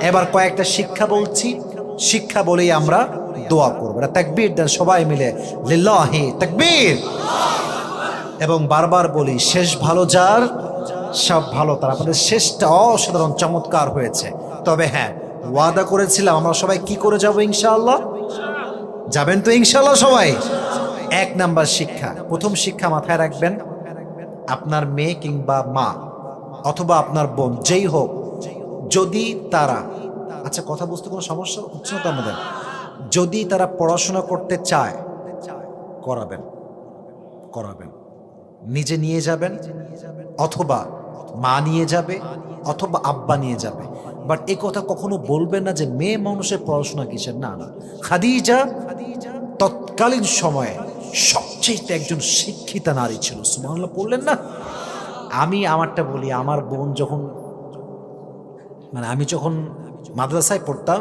এবার কয়েকটা শিক্ষা বলছি, শিক্ষা বলেই আমরা দোয়া করবো। তাকবীর দেন সবাই মিলে, লিল্লাহি তাকবীর। এবং বারবার বলি, শেষ ভালো যার সব ভালো তার। আমাদের শেষটা অসাধারণ চমৎকার হয়েছে। তবে হ্যাঁ, ওয়াদা করেছিলাম আমরা সবাই কি করে যাব ইনশাআল্লাহ? যাবেন তো ইনশাআল্লাহ সবাই? 1 নাম্বার শিক্ষা, প্রথম শিক্ষা মাথায় রাখবেন, আপনার মেয়ে কিংবা মা অথবা আপনার বোন যেই হোক, যদি তারা, আচ্ছা কথা বুঝতে কোনো সমস্যা হচ্ছে না তো আমাদের, যদি তারা পড়াশোনা করতে চায়, করাবেন, করাবেন, নিজে নিয়ে যাবেন, অথবা মা নিয়ে যাবে, অথবা আব্বা নিয়ে যাবে। বাট এই কথা কখনো বলবেন না যে মেয়ে মানুষের পড়াশোনা কিসের। না না, খাদিজা তৎকালীন সময়ে সবচেয়ে একজন শিক্ষিতা নারী ছিল। সুবহানাল্লাহ পড়লেন না? আমি আমারটা বলি, আমার বোন যখন, মানে আমি যখন মাদ্রাসায় পড়তাম,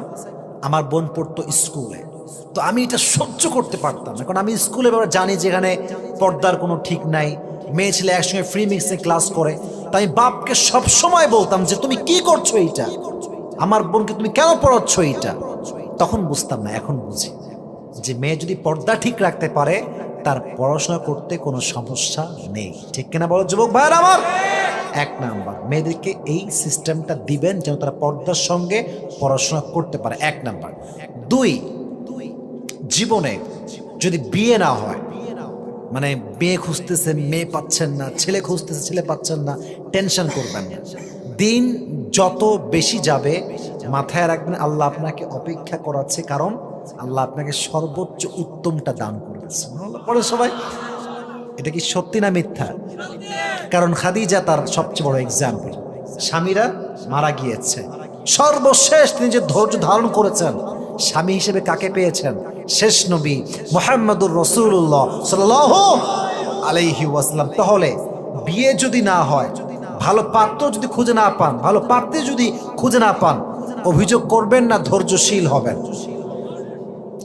আমার বোন পড়তো স্কুলে, তো আমি এটা সহ্য করতে পারতাম না, কারণ আমি স্কুলে জানি যেখানে পর্দার কোনো ঠিক নাই, মেয়ে ছেলে একসঙ্গে ফ্রি মিক্সে ক্লাস করে। তাই বাপকে সব সময় বলতাম যে তুমি কি করছো এইটা, আমার বোনকে তুমি কেন পড়াচ্ছ এইটা। তখন বুঝতাম না, এখন বুঝি যে মেয়ে যদি পর্দা ঠিক রাখতে পারে তার পড়াশোনা করতে কোনো সমস্যা নেই। ঠিক কিনা বলো যুবক ভাইয়ের আমার? 1 নাম্বার, মেয়েদেরকে এই সিস্টেমটা দিবেন যেন তারা পর্দার সঙ্গে পড়াশোনা করতে পারে। 1 নাম্বার। 2, জীবনে যদি বিয়ে না হয়, মানে মেয়ে খুঁজতেছেন মেয়ে পাচ্ছেন না, ছেলে খুঁজতেছে ছেলে পাচ্ছেন না, টেনশন করবেন না। দিন যত বেশি যাবে মাথায় রাখবেন আল্লাহ আপনাকে অপেক্ষা করাচ্ছে, কারণ আল্লাহ আপনাকে সর্বোচ্চ উত্তমটা দান করেছে। পরে সবাই, এটা কি সত্যি না মিথ্যা? কারণ খাদিজা তার সবচেয়ে বড় এক্সাম্পল। স্বামীরা মারা গিয়েছে, সর্বশেষ তিনি যে ধৈর্য ধারণ করেছেন, স্বামী হিসেবে কাকে পেয়েছেন? শেষ নবী মুহাম্মদুর রাসূলুল্লাহ সাল্লাল্লাহু আলাইহি ওয়াসাল্লাম। তাহলে বিয়ে যদি না হয়, ভালো পাত্র যদি খুঁজে না পান, ভালো পাত্রী যদি খুঁজে না পান, অভিযোগ করবেন না, ধৈর্যশীল হবেন।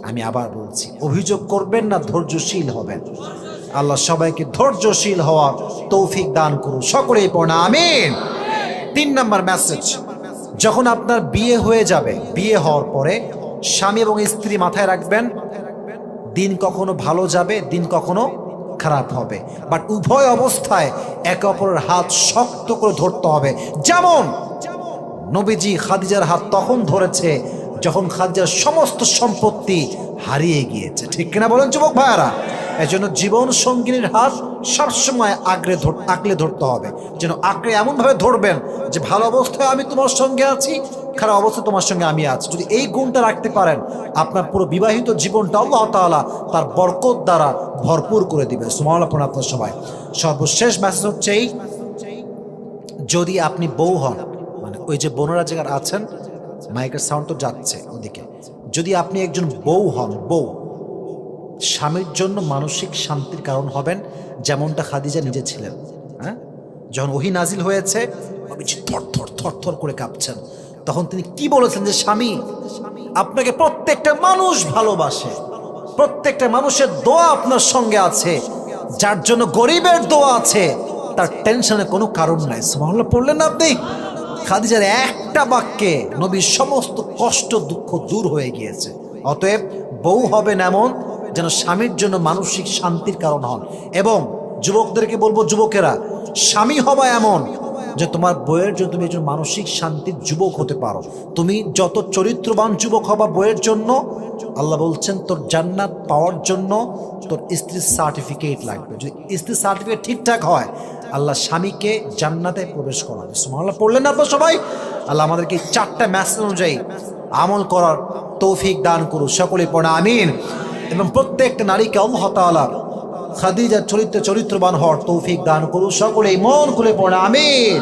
আমি আবার বলছি, অভিযোগ করবেন না, ধৈর্যশীল হবেন। আল্লাহ সবাইকে ধৈর্যশীল হওয়ার তৌফিক দান করুন, সকলেই পড়া আমিন। 3 নাম্বার মেসেজ, যখন আপনার বিয়ে হয়ে যাবে, বিয়ে হওয়ার পরে স্বামী এবং স্ত্রী মাথায় রাখবেন, দিন কখনো ভালো যাবে, দিন কখনো খারাপ হবে, বাট উভয় অবস্থায় একে অপরের হাত শক্ত করে ধরতে হবে। যেমন নবীজি খাদিজার হাত তখন ধরেছে যখন খাদিজার সমস্ত সম্পত্তি হারিয়ে গিয়েছে। ঠিক কিনা বলেন যুবক ভাইয়ারা? এজন্য জীবন সঙ্গিনীর হাত সবসময় আঁকড়ে ধরতে হবে, যেন আঁকড়ে এমনভাবে ধরবেন যে ভালো অবস্থায় আমি তোমার সঙ্গে আছি, খারাপ অবস্থায় তোমার সঙ্গে আমি আছি। যদি এই গুণটা রাখতে পারেন, আপনার পুরো বিবাহিত জীবনটা আল্লাহ তাআলা তার বরকত দ্বারা ভরপুর করে দিবে। সুবহানাল্লাহ পড়ুন আপনার সবাই। সর্বশেষ মেসেজ হচ্ছে এই, যদি আপনি বউ হন, মানে ওই যে বোনেরা যারা আছেন, মাইকের সাউন্ড তো যাচ্ছে ওদিকে, যদি আপনি একজন বউ হন, বউ স্বামীর জন্য মানসিক শান্তির কারণ হবেন, যেমনটা খাদিজা নিজে ছিলেন। হ্যাঁ, যখন ওহী নাজিল হয়েছে নবীজি থর থর থর থর করে কাঁপছেন, তখন তিনি কি বলেছেন যে স্বামী, আপনাকে প্রত্যেকটা মানুষ ভালোবাসে, প্রত্যেকটা মানুষের দোয়া আপনার সঙ্গে আছে, যার জন্য গরিবের দোয়া আছে, তার টেনশনের কোনো কারণ নাই। সুবহানাল্লাহ পড়লেন না আপনি? খাদিজার একটা বাক্যে নবীর সমস্ত কষ্ট দুঃখ দূর হয়ে গিয়েছে। অতএব বউ হবেন এমন যেন স্বামীর জন্য মানসিক শান্তির কারণ হন। এবং যুবকদেরকে বলবো, যুবকেরা স্বামী হবা এমন যে তোমার বইয়ের জন্য তুমি একজন মানসিক শান্তির যুবক হতে পারো। তুমি যত চরিত্রবান যুবক হবা বইয়ের জন্য, আল্লাহ বলছেন তোর জান্নাত পাওয়ার জন্য তোর স্ত্রীর সার্টিফিকেট লাগবে। যদি স্ত্রীর সার্টিফিকেট ঠিকঠাক হয়, আল্লাহ স্বামীকে জান্নাতে প্রবেশ করাবে। সুবহানাল্লাহ পড়লেন না আপনারা সবাই? আল্লাহ আমাদেরকে 4টা মেসেজ অনুযায়ী আমল করার তৌফিক দান করুন, সকলেই পড়া আমিন। এবং প্রত্যেকটা নারীকে আল্লাহ তাআলা খাদিজার চরিত্রবান হওয়ার তৌফিক দান করুন, সকলেই মন খুলে পড়া আমিন।